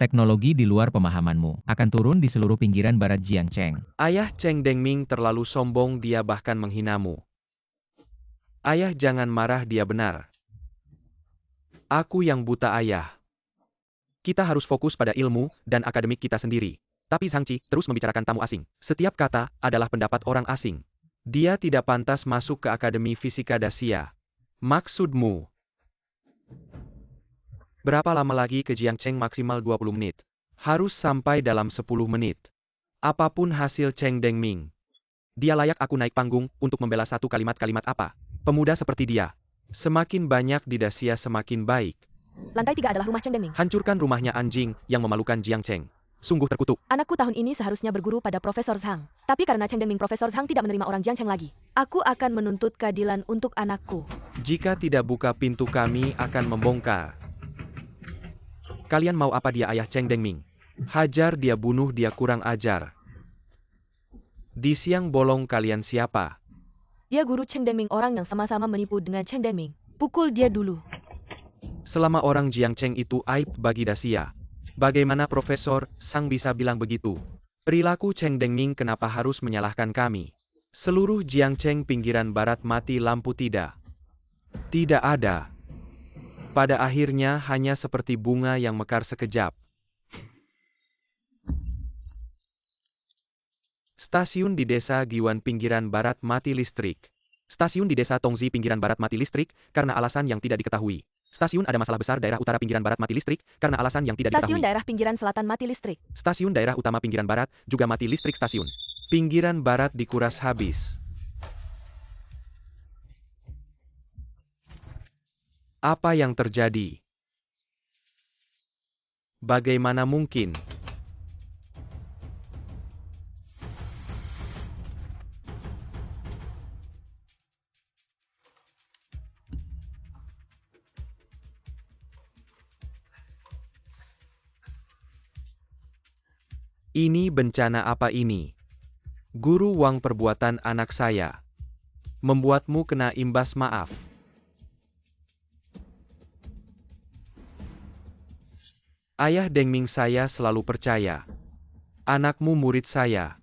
Teknologi di luar pemahamanmu akan turun di seluruh pinggiran barat Jiang Cheng. Ayah Cheng Dengming terlalu sombong, dia bahkan menghinamu. Ayah jangan marah, dia benar. Aku yang buta, ayah. Kita harus fokus pada ilmu dan akademik kita sendiri. Tapi Zhang Ji terus membicarakan tamu asing. Setiap kata adalah pendapat orang asing. Dia tidak pantas masuk ke Akademi Fisika Dasia. Maksudmu? Berapa lama lagi ke Jiang Cheng? Maksimal 20 menit. Harus sampai dalam 10 menit. Apapun hasil Cheng Dengming, dia layak aku naik panggung untuk membela satu kalimat-kalimat apa. Pemuda seperti dia. Semakin banyak di Dasia semakin baik. Lantai 3 adalah rumah Cheng Dengming. Hancurkan rumahnya anjing yang memalukan Jiang Cheng. Sungguh terkutuk. Anakku tahun ini seharusnya berguru pada Profesor Zhang. Tapi karena Cheng Dengming Profesor Zhang tidak menerima orang Jiang Cheng lagi. Aku akan menuntut keadilan untuk anakku. Jika tidak buka pintu, kami akan membongkar. Kalian mau apa dia, ayah Cheng Dengming? Hajar dia, bunuh dia, kurang ajar. Di siang bolong kalian siapa? Dia guru Cheng Dengming, orang yang sama-sama menipu dengan Cheng Dengming. Pukul dia dulu. Selama orang Jiang Cheng itu aib bagi Dasia. Bagaimana Profesor Zhang bisa bilang begitu? Perilaku Cheng Dengming kenapa harus menyalahkan kami? Seluruh Jiang Cheng pinggiran barat mati lampu tidak? Tidak ada. Pada akhirnya hanya seperti bunga yang mekar sekejap. Stasiun di desa Giwan pinggiran barat mati listrik. Stasiun di desa Tongzi pinggiran barat mati listrik karena alasan yang tidak diketahui. Stasiun ada masalah besar daerah utara pinggiran barat mati listrik karena alasan yang tidak Stasiun diketahui. daerah pinggiran selatan mati listrik. Stasiun daerah utama pinggiran barat juga mati listrik. Stasiun pinggiran barat dikuras habis. Apa yang terjadi? Bagaimana mungkin? Ini bencana apa ini? Guru Wang, perbuatan anak saya membuatmu kena imbas, maaf. Ayah Dengming, saya selalu percaya. Anakmu murid saya.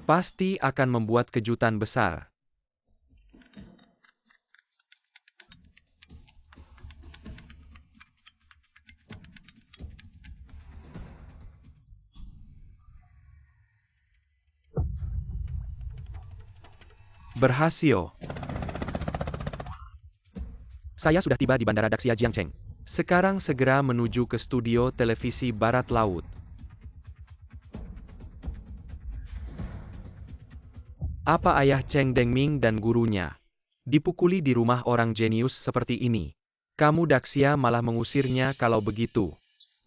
Pasti akan membuat kejutan besar. Berhasil. Saya sudah tiba di Bandara Daxia Jiang Cheng. Sekarang segera menuju ke studio televisi Barat Laut. Apa ayah Cheng Dengming dan gurunya? Dipukuli di rumah orang jenius seperti ini. Kamu Daxia malah mengusirnya kalau begitu.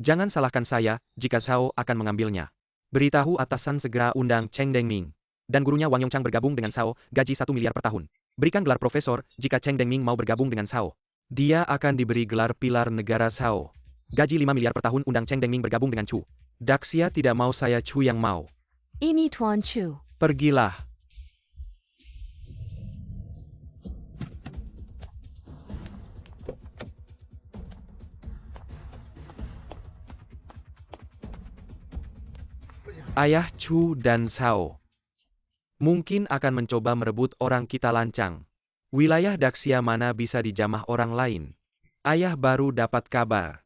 Jangan salahkan saya, jika Zhao akan mengambilnya. Beritahu atasan segera undang Cheng Dengming. Dan gurunya Wang Yongchang bergabung dengan Zhao, gaji 1 miliar per tahun. Berikan gelar profesor, jika Cheng Dengming mau bergabung dengan Zhao. Dia akan diberi gelar pilar negara Zhao. Gaji 5 miliar per tahun undang Cheng Dengming bergabung dengan Chu. Daxia tidak mau, saya Chu yang mau. Ini Tuan Chu. Pergilah. Ayah Chu dan Zhao mungkin akan mencoba merebut orang kita lancang. Wilayah Daxia mana bisa dijamah orang lain. Ayah baru dapat kabar.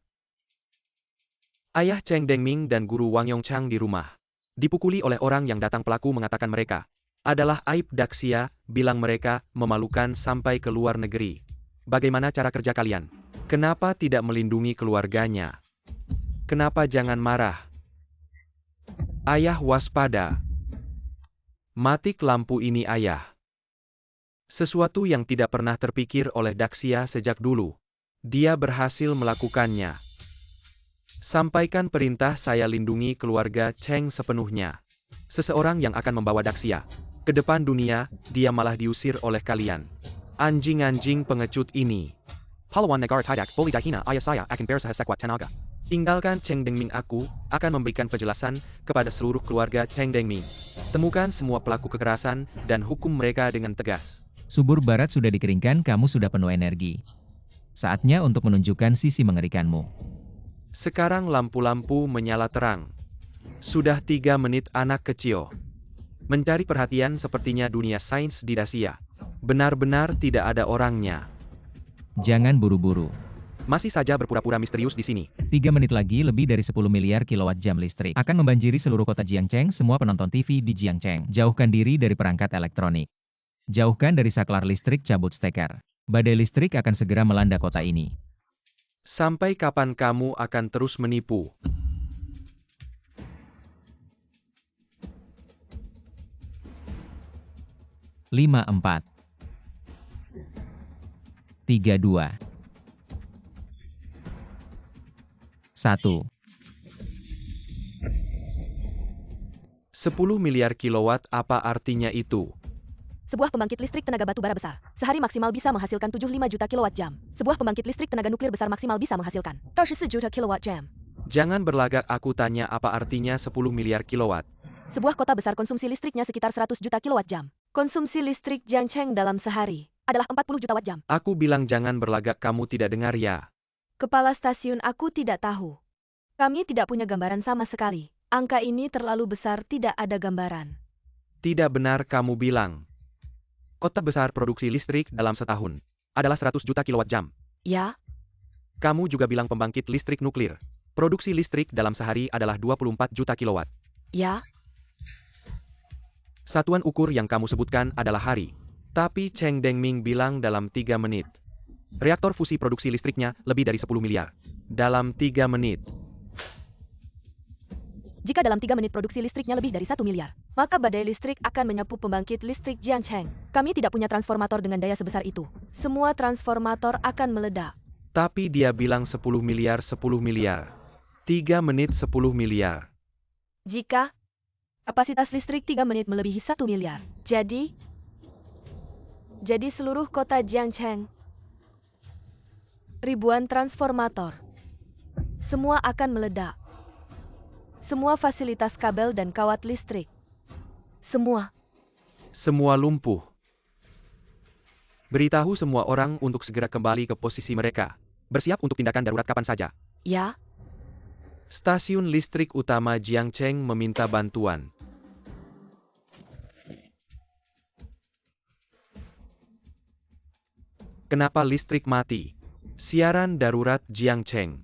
Ayah Cheng Dengming dan guru Wang Yongchang di rumah. Dipukuli oleh orang yang datang. Pelaku mengatakan mereka adalah aib Daxia, bilang mereka memalukan sampai ke luar negeri. Bagaimana cara kerja kalian? Kenapa tidak melindungi keluarganya? Kenapa jangan marah? Ayah waspada. Matik lampu ini ayah. Sesuatu yang tidak pernah terpikir oleh Daxia sejak dulu. Dia berhasil melakukannya. Sampaikan perintah saya lindungi keluarga Cheng sepenuhnya. Seseorang yang akan membawa Daxia ke depan dunia, dia malah diusir oleh kalian. Anjing-anjing pengecut ini. Halawan negara tidak boleh dihina, ayah saya akan berusaha sekuat tenaga. Tinggalkan Cheng Dengming, aku akan memberikan penjelasan kepada seluruh keluarga Cheng Dengming. Temukan semua pelaku kekerasan dan hukum mereka dengan tegas. Subur barat sudah dikeringkan, kamu sudah penuh energi. Saatnya untuk menunjukkan sisi mengerikanmu. Sekarang lampu-lampu menyala terang. Sudah 3 menit anak kecil. Mencari perhatian sepertinya dunia sains di Daxia. Benar-benar tidak ada orangnya. Jangan buru-buru. Masih saja berpura-pura misterius di sini. 3 menit lagi lebih dari 10 miliar kilowatt jam listrik akan membanjiri seluruh kota Jiangcheng. Semua penonton TV di Jiangcheng, jauhkan diri dari perangkat elektronik. Jauhkan dari saklar listrik, cabut steker. Badai listrik akan segera melanda kota ini. Sampai kapan kamu akan terus menipu? Lima, 4, 3, 2, 1. 10 miliar kilowatt, apa artinya itu? Sebuah pembangkit listrik tenaga batu bara besar, sehari maksimal bisa menghasilkan 75 juta kilowatt jam. Sebuah pembangkit listrik tenaga nuklir besar maksimal bisa menghasilkan 24 juta kilowatt jam. Jangan berlagak, aku tanya apa artinya 10 miliar kilowatt. Sebuah kota besar konsumsi listriknya sekitar 100 juta kilowatt jam. Konsumsi listrik Jiangcheng dalam sehari adalah 40 juta watt jam. Aku bilang jangan berlagak, kamu tidak dengar ya? Kepala stasiun, aku tidak tahu. Kami tidak punya gambaran sama sekali. Angka ini terlalu besar, tidak ada gambaran. Tidak benar kamu bilang. Kota besar produksi listrik dalam setahun adalah 100 juta kilowatt jam. Ya, Kamu juga bilang pembangkit listrik nuklir. Produksi listrik dalam sehari adalah 24 juta kilowatt. ya, Satuan ukur yang kamu sebutkan adalah hari. Tapi Cheng Dengming bilang dalam 3 menit. Reaktor fusi produksi listriknya lebih dari 10 miliar. Dalam 3 menit. jika dalam 3 menit produksi listriknya lebih dari 1 miliar, maka badai listrik akan menyapu pembangkit listrik Jiangcheng. Kami tidak punya transformator dengan daya sebesar itu. Semua transformator akan meledak. Tapi dia bilang 10 miliar, 10 miliar. 3 menit 10 miliar. Jika kapasitas listrik 3 menit melebihi 1 miliar, jadi seluruh kota Jiangcheng, ribuan transformator, semua akan meledak. Semua fasilitas kabel dan kawat listrik, semua. Semua lumpuh. Beritahu semua orang untuk segera kembali ke posisi mereka. Bersiap untuk tindakan darurat kapan saja. Ya, Stasiun listrik utama Jiangcheng meminta bantuan. Kenapa listrik mati? Siaran darurat Jiangcheng.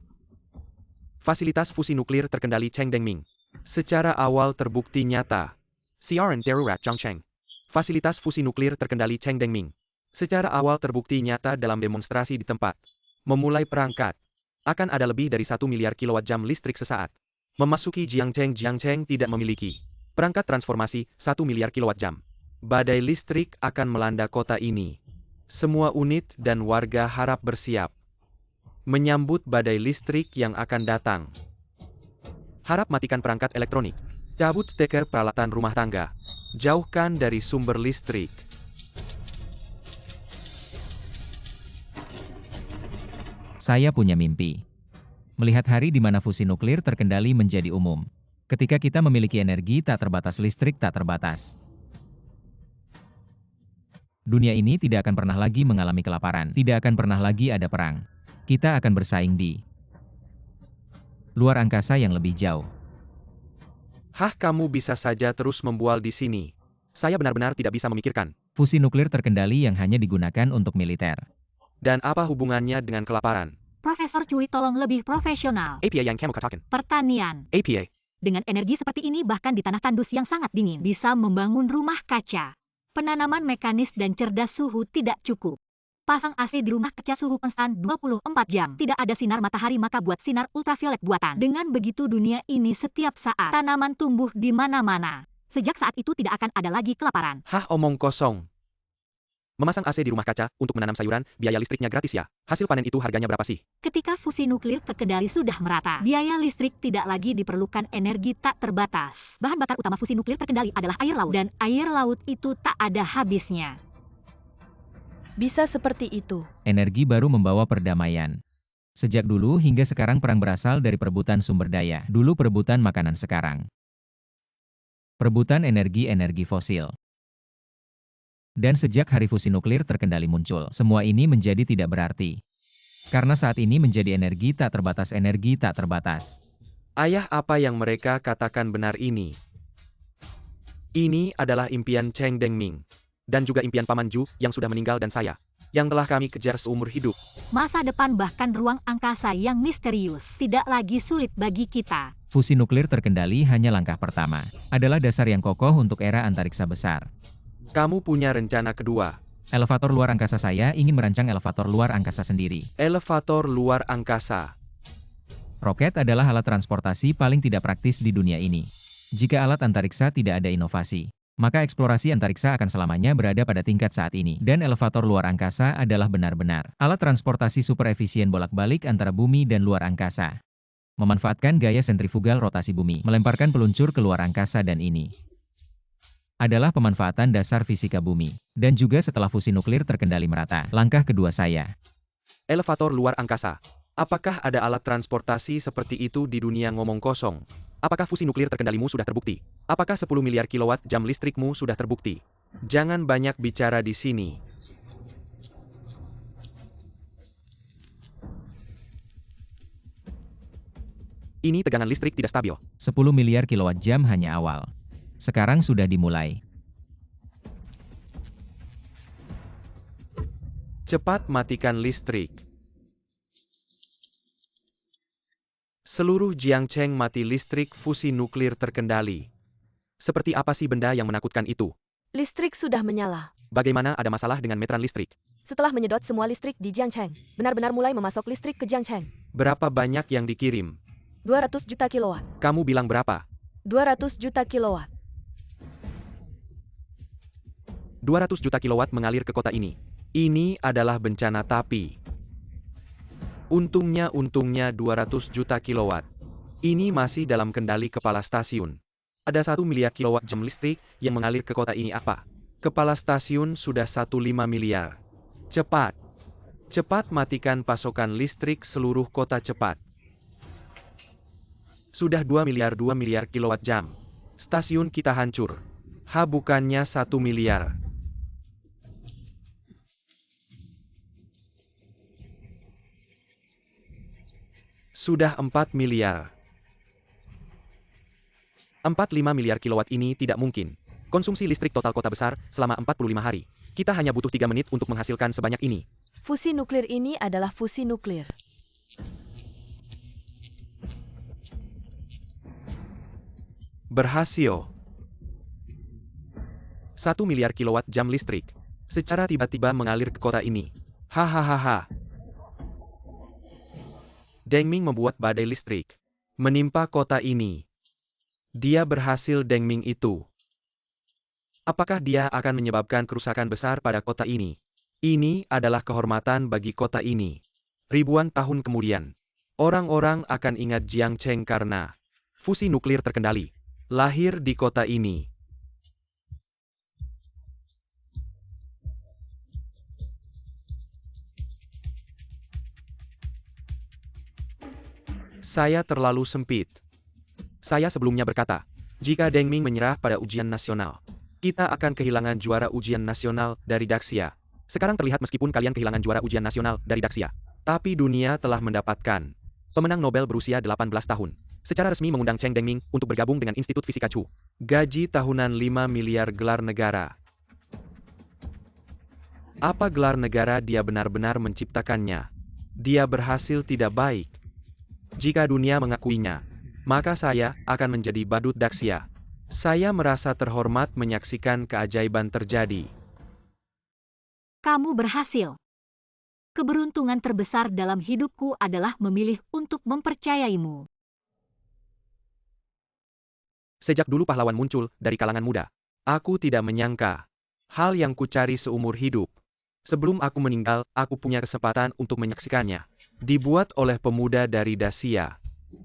Fasilitas fusi nuklir terkendali Cheng Dengming. Secara awal terbukti nyata. Siaran darurat Jiangcheng. Fasilitas fusi nuklir terkendali Cheng Dengming. Secara awal terbukti nyata dalam demonstrasi di tempat. Memulai perangkat. Akan ada lebih dari 1 miliar kilowatt jam listrik sesaat. Memasuki Jiangcheng. Jiangcheng tidak memiliki perangkat transformasi 1 miliar kilowatt jam. Badai listrik akan melanda kota ini. Semua unit dan warga harap bersiap menyambut badai listrik yang akan datang. Harap matikan perangkat elektronik. Cabut steker peralatan rumah tangga. Jauhkan dari sumber listrik. Saya punya mimpi. Melihat hari di mana fusi nuklir terkendali menjadi umum. Ketika kita memiliki energi tak terbatas, listrik tak terbatas. Dunia ini tidak akan pernah lagi mengalami kelaparan, tidak akan pernah lagi ada perang. Kita akan bersaing di luar angkasa yang lebih jauh. Hah, kamu bisa saja terus membual di sini. Saya benar-benar tidak bisa memikirkan. Fusi nuklir terkendali yang hanya digunakan untuk militer. Dan apa hubungannya dengan kelaparan? Profesor Cui, tolong lebih profesional. APA yang kamu katakan. Pertanian. APA. Dengan energi seperti ini, bahkan di tanah tandus yang sangat dingin, bisa membangun rumah kaca. Penanaman mekanis dan cerdas suhu tidak cukup. Pasang AC di rumah kaca suhu konstan 24 jam. Tidak ada sinar matahari, maka buat sinar ultraviolet buatan. Dengan begitu dunia ini setiap saat tanaman tumbuh di mana-mana. Sejak saat itu tidak akan ada lagi kelaparan. Hah, omong kosong. Memasang AC di rumah kaca untuk menanam sayuran, biaya listriknya gratis ya. Hasil panen itu harganya berapa sih? Ketika fusi nuklir terkendali sudah merata, biaya listrik tidak lagi diperlukan, energi tak terbatas. Bahan bakar utama fusi nuklir terkendali adalah air laut, dan air laut itu tak ada habisnya. Bisa seperti itu. Energi baru membawa perdamaian. Sejak dulu hingga sekarang perang berasal dari perebutan sumber daya. Dulu perebutan makanan, sekarang perebutan energi fosil. Dan sejak hari fusi nuklir terkendali muncul, semua ini menjadi tidak berarti. Karena saat ini menjadi energi tak terbatas, energi tak terbatas. Ayah, apa yang mereka katakan benar ini? Ini adalah impian Cheng Dengming. Dan juga impian Paman Ju yang sudah meninggal dan saya, yang telah kami kejar seumur hidup. Masa depan bahkan ruang angkasa yang misterius tidak lagi sulit bagi kita. Fusi nuklir terkendali hanya langkah pertama. Adalah dasar yang kokoh untuk era antariksa besar. Kamu punya rencana kedua. Elevator luar angkasa, saya ingin merancang elevator luar angkasa sendiri. Elevator luar angkasa. Roket adalah alat transportasi paling tidak praktis di dunia ini. Jika alat antariksa tidak ada inovasi, maka eksplorasi antariksa akan selamanya berada pada tingkat saat ini. Dan elevator luar angkasa adalah benar-benar alat transportasi super efisien bolak-balik antara bumi dan luar angkasa. Memanfaatkan gaya sentrifugal rotasi bumi, melemparkan peluncur ke luar angkasa, dan ini adalah pemanfaatan dasar fisika bumi. Dan juga setelah fusi nuklir terkendali merata, langkah kedua saya. Elevator luar angkasa. Apakah ada alat transportasi seperti itu di dunia ngomong kosong? Apakah fusi nuklir terkendalimu sudah terbukti? Apakah 10 miliar kilowatt jam listrikmu sudah terbukti? Jangan banyak bicara di sini. Ini tegangan listrik tidak stabil. 10 miliar kilowatt jam hanya awal. Sekarang sudah dimulai. Cepat matikan listrik. Seluruh Jiangcheng mati, listrik fusi nuklir terkendali. Seperti apa sih benda yang menakutkan itu? Listrik sudah menyala. Bagaimana ada masalah dengan meteran listrik? Setelah menyedot semua listrik di Jiangcheng, benar-benar mulai memasok listrik ke Jiangcheng. Berapa banyak yang dikirim? 200 juta kilowatt. Kamu bilang berapa? 200 juta kilowatt. 200 juta kilowatt mengalir ke kota ini. Ini adalah bencana, tapi untungnya 200 juta kilowatt. Ini masih dalam kendali kepala stasiun. Ada 1 miliar kilowatt jam listrik yang mengalir ke kota ini. Apa? Kepala stasiun sudah 15 miliar. Cepat. Cepat matikan pasokan listrik seluruh kota, cepat. Sudah 2 miliar kilowatt jam. Stasiun kita hancur. Bukannya 1 miliar. Sudah 4 miliar. 45 miliar kilowatt ini tidak mungkin. Konsumsi listrik total kota besar selama 45 hari. Kita hanya butuh 3 menit untuk menghasilkan sebanyak ini. Fusi nuklir ini adalah fusi nuklir. Berhasil. 1 miliar kilowatt jam listrik. Secara tiba-tiba mengalir ke kota ini. Hahaha. Dengming membuat badai listrik menimpa kota ini. Dia berhasil, Dengming itu. Apakah dia akan menyebabkan kerusakan besar pada kota ini? Ini adalah kehormatan bagi kota ini. Ribuan tahun kemudian, orang-orang akan ingat Jiang Cheng karena fusi nuklir terkendali. Lahir di kota ini. Saya terlalu sempit. Saya sebelumnya berkata, jika Deng Ming menyerah pada ujian nasional, kita akan kehilangan juara ujian nasional dari Daxia. Sekarang terlihat meskipun kalian kehilangan juara ujian nasional dari Daxia, tapi dunia telah mendapatkan pemenang Nobel berusia 18 tahun. Secara resmi mengundang Cheng Deng Ming untuk bergabung dengan Institut Fisika Chu. Gaji tahunan 5 miliar gelar negara. Apa gelar negara dia benar-benar menciptakannya? Dia berhasil tidak baik. Jika dunia mengakuinya, maka saya akan menjadi badut Daxia. Saya merasa terhormat menyaksikan keajaiban terjadi. Kamu berhasil. Keberuntungan terbesar dalam hidupku adalah memilih untuk mempercayaimu. Sejak dulu pahlawan muncul dari kalangan muda. Aku tidak menyangka. Hal yang kucari seumur hidup. Sebelum aku meninggal, aku punya kesempatan untuk menyaksikannya. Dibuat oleh pemuda dari Daxia.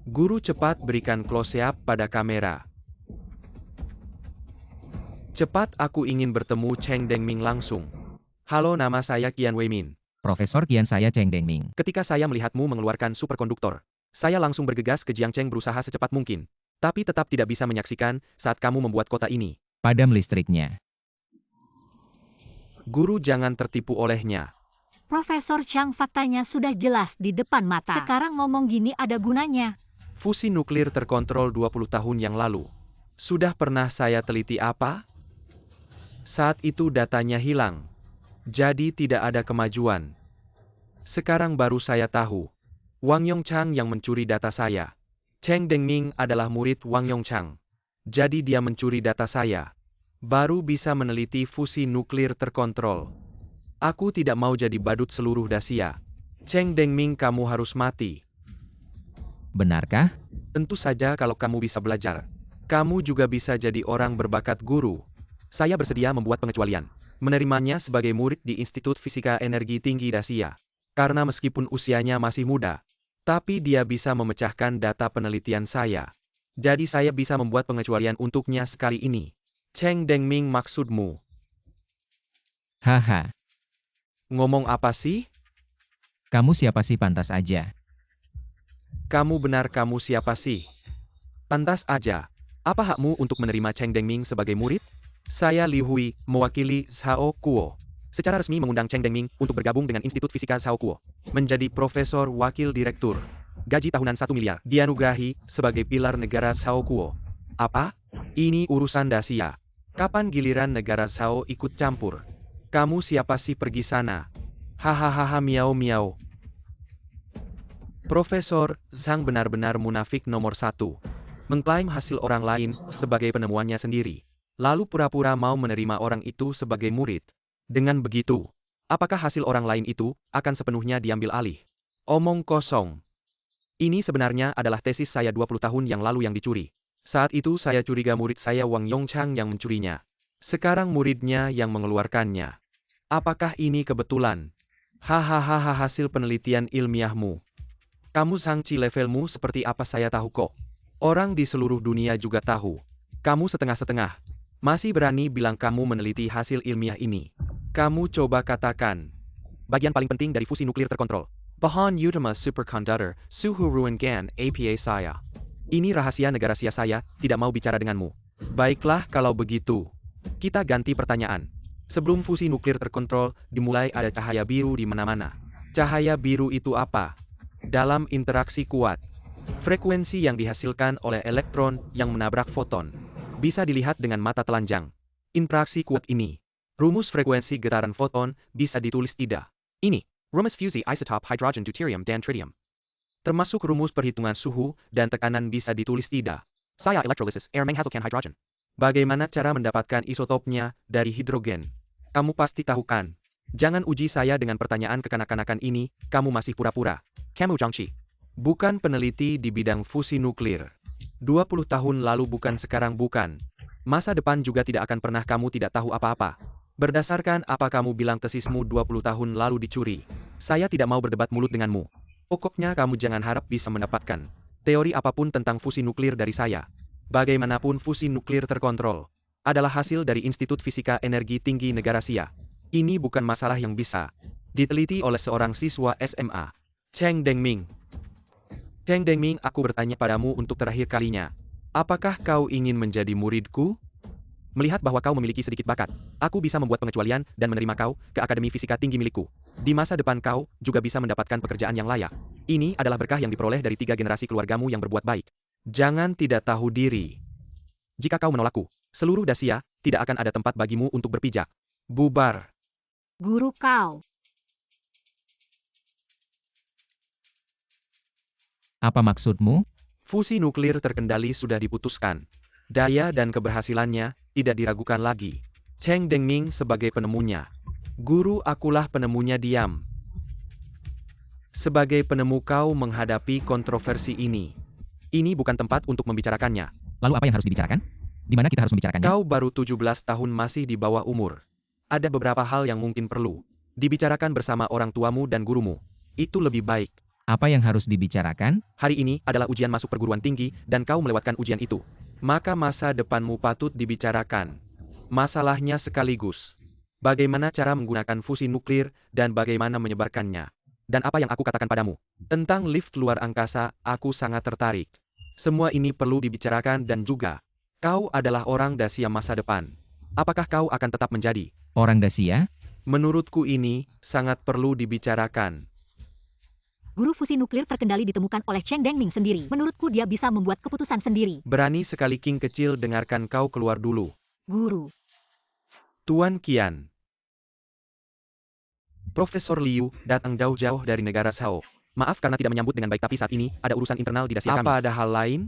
Guru cepat berikan close-up pada kamera. Cepat aku ingin bertemu Cheng Deng Ming langsung. Halo, nama saya Qian Weimin. Profesor Qian, saya Cheng Deng Ming. Ketika saya melihatmu mengeluarkan superkonduktor, saya langsung bergegas ke Jiang Cheng berusaha secepat mungkin. Tapi tetap tidak bisa menyaksikan saat kamu membuat kota ini. Padam listriknya. Guru jangan tertipu olehnya. Profesor Chang, faktanya sudah jelas di depan mata. Sekarang ngomong gini ada gunanya. Fusi nuklir terkontrol 20 tahun yang lalu. Sudah pernah saya teliti apa? Saat itu datanya hilang. Jadi tidak ada kemajuan. Sekarang baru saya tahu. Wang Yongchang yang mencuri data saya. Cheng Deng Ming adalah murid Wang Yongchang. Jadi dia mencuri data saya. Baru bisa meneliti fusi nuklir terkontrol. Aku tidak mau jadi badut seluruh Daxia. Cheng Deng Ming, kamu harus mati. Benarkah? Tentu saja kalau kamu bisa belajar. Kamu juga bisa jadi orang berbakat guru. Saya bersedia membuat pengecualian. Menerimanya sebagai murid di Institut Fisika Energi Tinggi Daxia. Karena meskipun usianya masih muda, tapi dia bisa memecahkan data penelitian saya. Jadi saya bisa membuat pengecualian untuknya sekali ini. Cheng Deng Ming, maksudmu? Haha. Ngomong apa sih? Kamu siapa sih, pantas aja. Kamu benar, kamu siapa sih? Pantas aja. Apa hakmu untuk menerima Cheng Deng Ming sebagai murid? Saya Li Hui, mewakili Zhao Kuo. Secara resmi mengundang Cheng Deng Ming untuk bergabung dengan Institut Fisika Zhao Kuo. Menjadi profesor wakil direktur. Gaji tahunan 1 miliar. Dianugerahi sebagai pilar negara Zhao Kuo. Apa? Ini urusan Daxia. Kapan giliran negara Zhao ikut campur? Kamu siapa sih, pergi sana? Hahaha, miau miau. Profesor Zhang benar-benar munafik nomor 1. Mengklaim hasil orang lain sebagai penemuannya sendiri. Lalu pura-pura mau menerima orang itu sebagai murid. Dengan begitu, apakah hasil orang lain itu akan sepenuhnya diambil alih? Omong kosong. Ini sebenarnya adalah tesis saya 20 tahun yang lalu yang dicuri. Saat itu saya curiga murid saya Wang Yongchang yang mencurinya. Sekarang muridnya yang mengeluarkannya. Apakah ini kebetulan? Hahaha, hasil penelitian ilmiahmu. Kamu sangci levelmu seperti apa saya tahu kok. Orang di seluruh dunia juga tahu. Kamu setengah-setengah. Masih berani bilang kamu meneliti hasil ilmiah ini. Kamu coba katakan. Bagian paling penting dari fusi nuklir terkontrol. Bahan utama superconductor, suhu ruang gan APA saya. Ini rahasia negara sia, saya tidak mau bicara denganmu. Baiklah kalau begitu. Kita ganti pertanyaan. Sebelum fusi nuklir terkontrol, dimulai ada cahaya biru di mana-mana. Cahaya biru itu apa? Dalam interaksi kuat, frekuensi yang dihasilkan oleh elektron yang menabrak foton bisa dilihat dengan mata telanjang. Interaksi kuat ini, rumus frekuensi getaran foton bisa ditulis tidak. Ini, rumus fusi isotop hydrogen deuterium dan tritium. Termasuk rumus perhitungan suhu dan tekanan bisa ditulis tidak. Saya electrolysis air menghasilkan hydrogen. Bagaimana cara mendapatkan isotopnya dari hidrogen? Kamu pasti tahu kan? Jangan uji saya dengan pertanyaan kekanak-kanakan ini, kamu masih pura-pura. Kamu Zhangqi. Bukan peneliti di bidang fusi nuklir. 20 tahun lalu bukan, sekarang bukan. Masa depan juga tidak akan pernah, kamu tidak tahu apa-apa. Berdasarkan apa kamu bilang tesismu 20 tahun lalu dicuri. Saya tidak mau berdebat mulut denganmu. Pokoknya kamu jangan harap bisa mendapatkan teori apapun tentang fusi nuklir dari saya. Bagaimanapun fusi nuklir terkontrol adalah hasil dari Institut Fisika Energi Tinggi Negara Sia. Ini bukan masalah yang bisa diteliti oleh seorang siswa SMA. Cheng Dengming. Cheng Dengming, aku bertanya padamu untuk terakhir kalinya. Apakah kau ingin menjadi muridku? Melihat bahwa kau memiliki sedikit bakat, aku bisa membuat pengecualian dan menerima kau ke Akademi Fisika Tinggi milikku. Di masa depan kau juga bisa mendapatkan pekerjaan yang layak. Ini adalah berkah yang diperoleh dari 3 generasi keluargamu yang berbuat baik. Jangan tidak tahu diri. Jika kau menolakku, seluruh Dacia tidak akan ada tempat bagimu untuk berpijak. Bubar. Guru kau. Apa maksudmu? Fusi nuklir terkendali sudah diputuskan. Daya dan keberhasilannya tidak diragukan lagi. Cheng Dengming sebagai penemunya. Guru, akulah penemunya. Diam. Sebagai penemu kau menghadapi kontroversi ini. Ini bukan tempat untuk membicarakannya. Lalu apa yang harus dibicarakan? Di mana kita harus membicarakannya? Kau baru 17 tahun, masih di bawah umur. Ada beberapa hal yang mungkin perlu dibicarakan bersama orang tuamu dan gurumu. Itu lebih baik. Apa yang harus dibicarakan? Hari ini adalah ujian masuk perguruan tinggi dan kau melewatkan ujian itu. Maka masa depanmu patut dibicarakan. Masalahnya sekaligus bagaimana cara menggunakan fusi nuklir dan bagaimana menyebarkannya. Dan apa yang aku katakan padamu tentang lift luar angkasa, aku sangat tertarik. Semua ini perlu dibicarakan dan juga kau adalah orang Dacia masa depan. Apakah kau akan tetap menjadi Orang Dacia? Menurutku ini sangat perlu dibicarakan. Guru fusi nuklir terkendali ditemukan oleh Cheng Dengming sendiri. Menurutku dia bisa membuat keputusan sendiri. Berani sekali King kecil, dengarkan, kau keluar dulu. Guru. Tuan Qian. Profesor Liu datang jauh-jauh dari negara Shao. Maaf karena tidak menyambut dengan baik, tapi saat ini ada urusan internal di Dacia kami. Apa ada hal lain?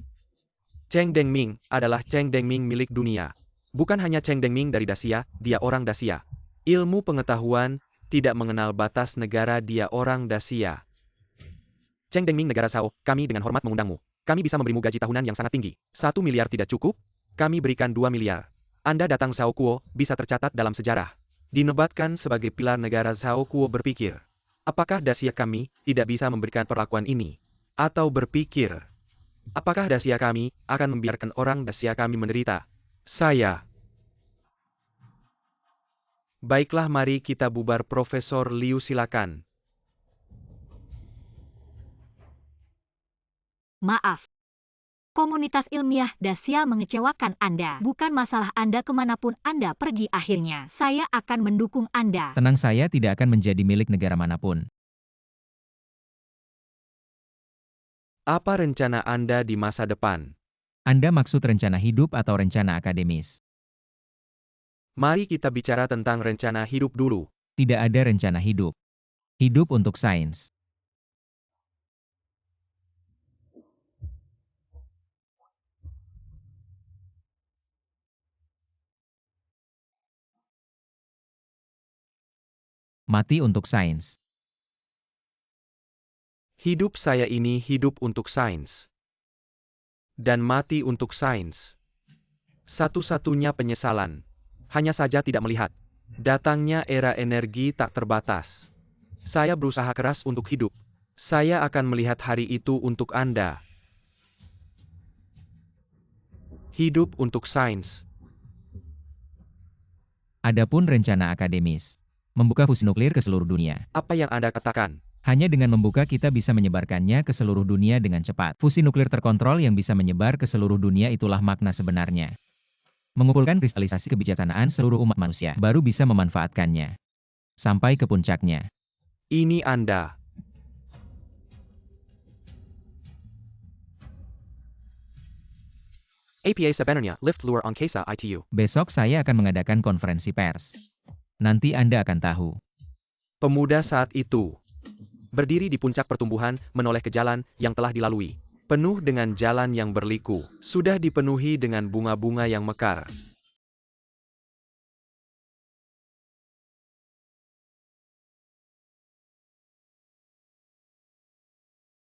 Cheng Dengming adalah Cheng Dengming milik dunia. Bukan hanya Cheng Dengming dari Dacia, dia orang Dacia. Ilmu pengetahuan tidak mengenal batas negara, dia orang Dacia. Cheng Dengming negara Shao, kami dengan hormat mengundangmu. Kami bisa memberimu gaji tahunan yang sangat tinggi. 1 miliar tidak cukup? Kami berikan 2 miliar. Anda datang Shao Kuo, bisa tercatat dalam sejarah. Dinobatkan sebagai pilar negara. Shao Kuo berpikir, apakah Dacia kami tidak bisa memberikan perlakuan ini? Atau berpikir, apakah Dacia kami akan membiarkan orang Dacia kami menderita? Saya. Baiklah, mari kita bubar. Profesor Liu, silakan. Maaf. Komunitas ilmiah Dacia mengecewakan Anda. Bukan masalah Anda, kemanapun Anda pergi akhirnya. Saya akan mendukung Anda. Tenang, saya tidak akan menjadi milik negara manapun. Apa rencana Anda di masa depan? Anda maksud rencana hidup atau rencana akademis? Mari kita bicara tentang rencana hidup dulu. Tidak ada rencana hidup. Hidup untuk sains. Mati untuk sains. Hidup saya ini hidup untuk sains. Dan mati untuk sains. Satu-satunya penyesalan. Hanya saja tidak melihat datangnya era energi tak terbatas. Saya berusaha keras untuk hidup. Saya akan melihat hari itu untuk Anda. Hidup untuk sains. Adapun rencana akademis. Membuka fusi nuklir ke seluruh dunia. Apa yang Anda katakan? Hanya dengan membuka kita bisa menyebarkannya ke seluruh dunia dengan cepat. Fusi nuklir terkontrol yang bisa menyebar ke seluruh dunia, itulah makna sebenarnya. Mengumpulkan kristalisasi kebijaksanaan seluruh umat manusia, baru bisa memanfaatkannya. Sampai ke puncaknya. Ini Anda. APA sebenarnya lift luar angkasa ITU. Besok saya akan mengadakan konferensi pers. Nanti Anda akan tahu. Pemuda saat itu berdiri di puncak pertumbuhan, menoleh ke jalan yang telah dilalui. Penuh dengan jalan yang berliku, sudah dipenuhi dengan bunga-bunga yang mekar.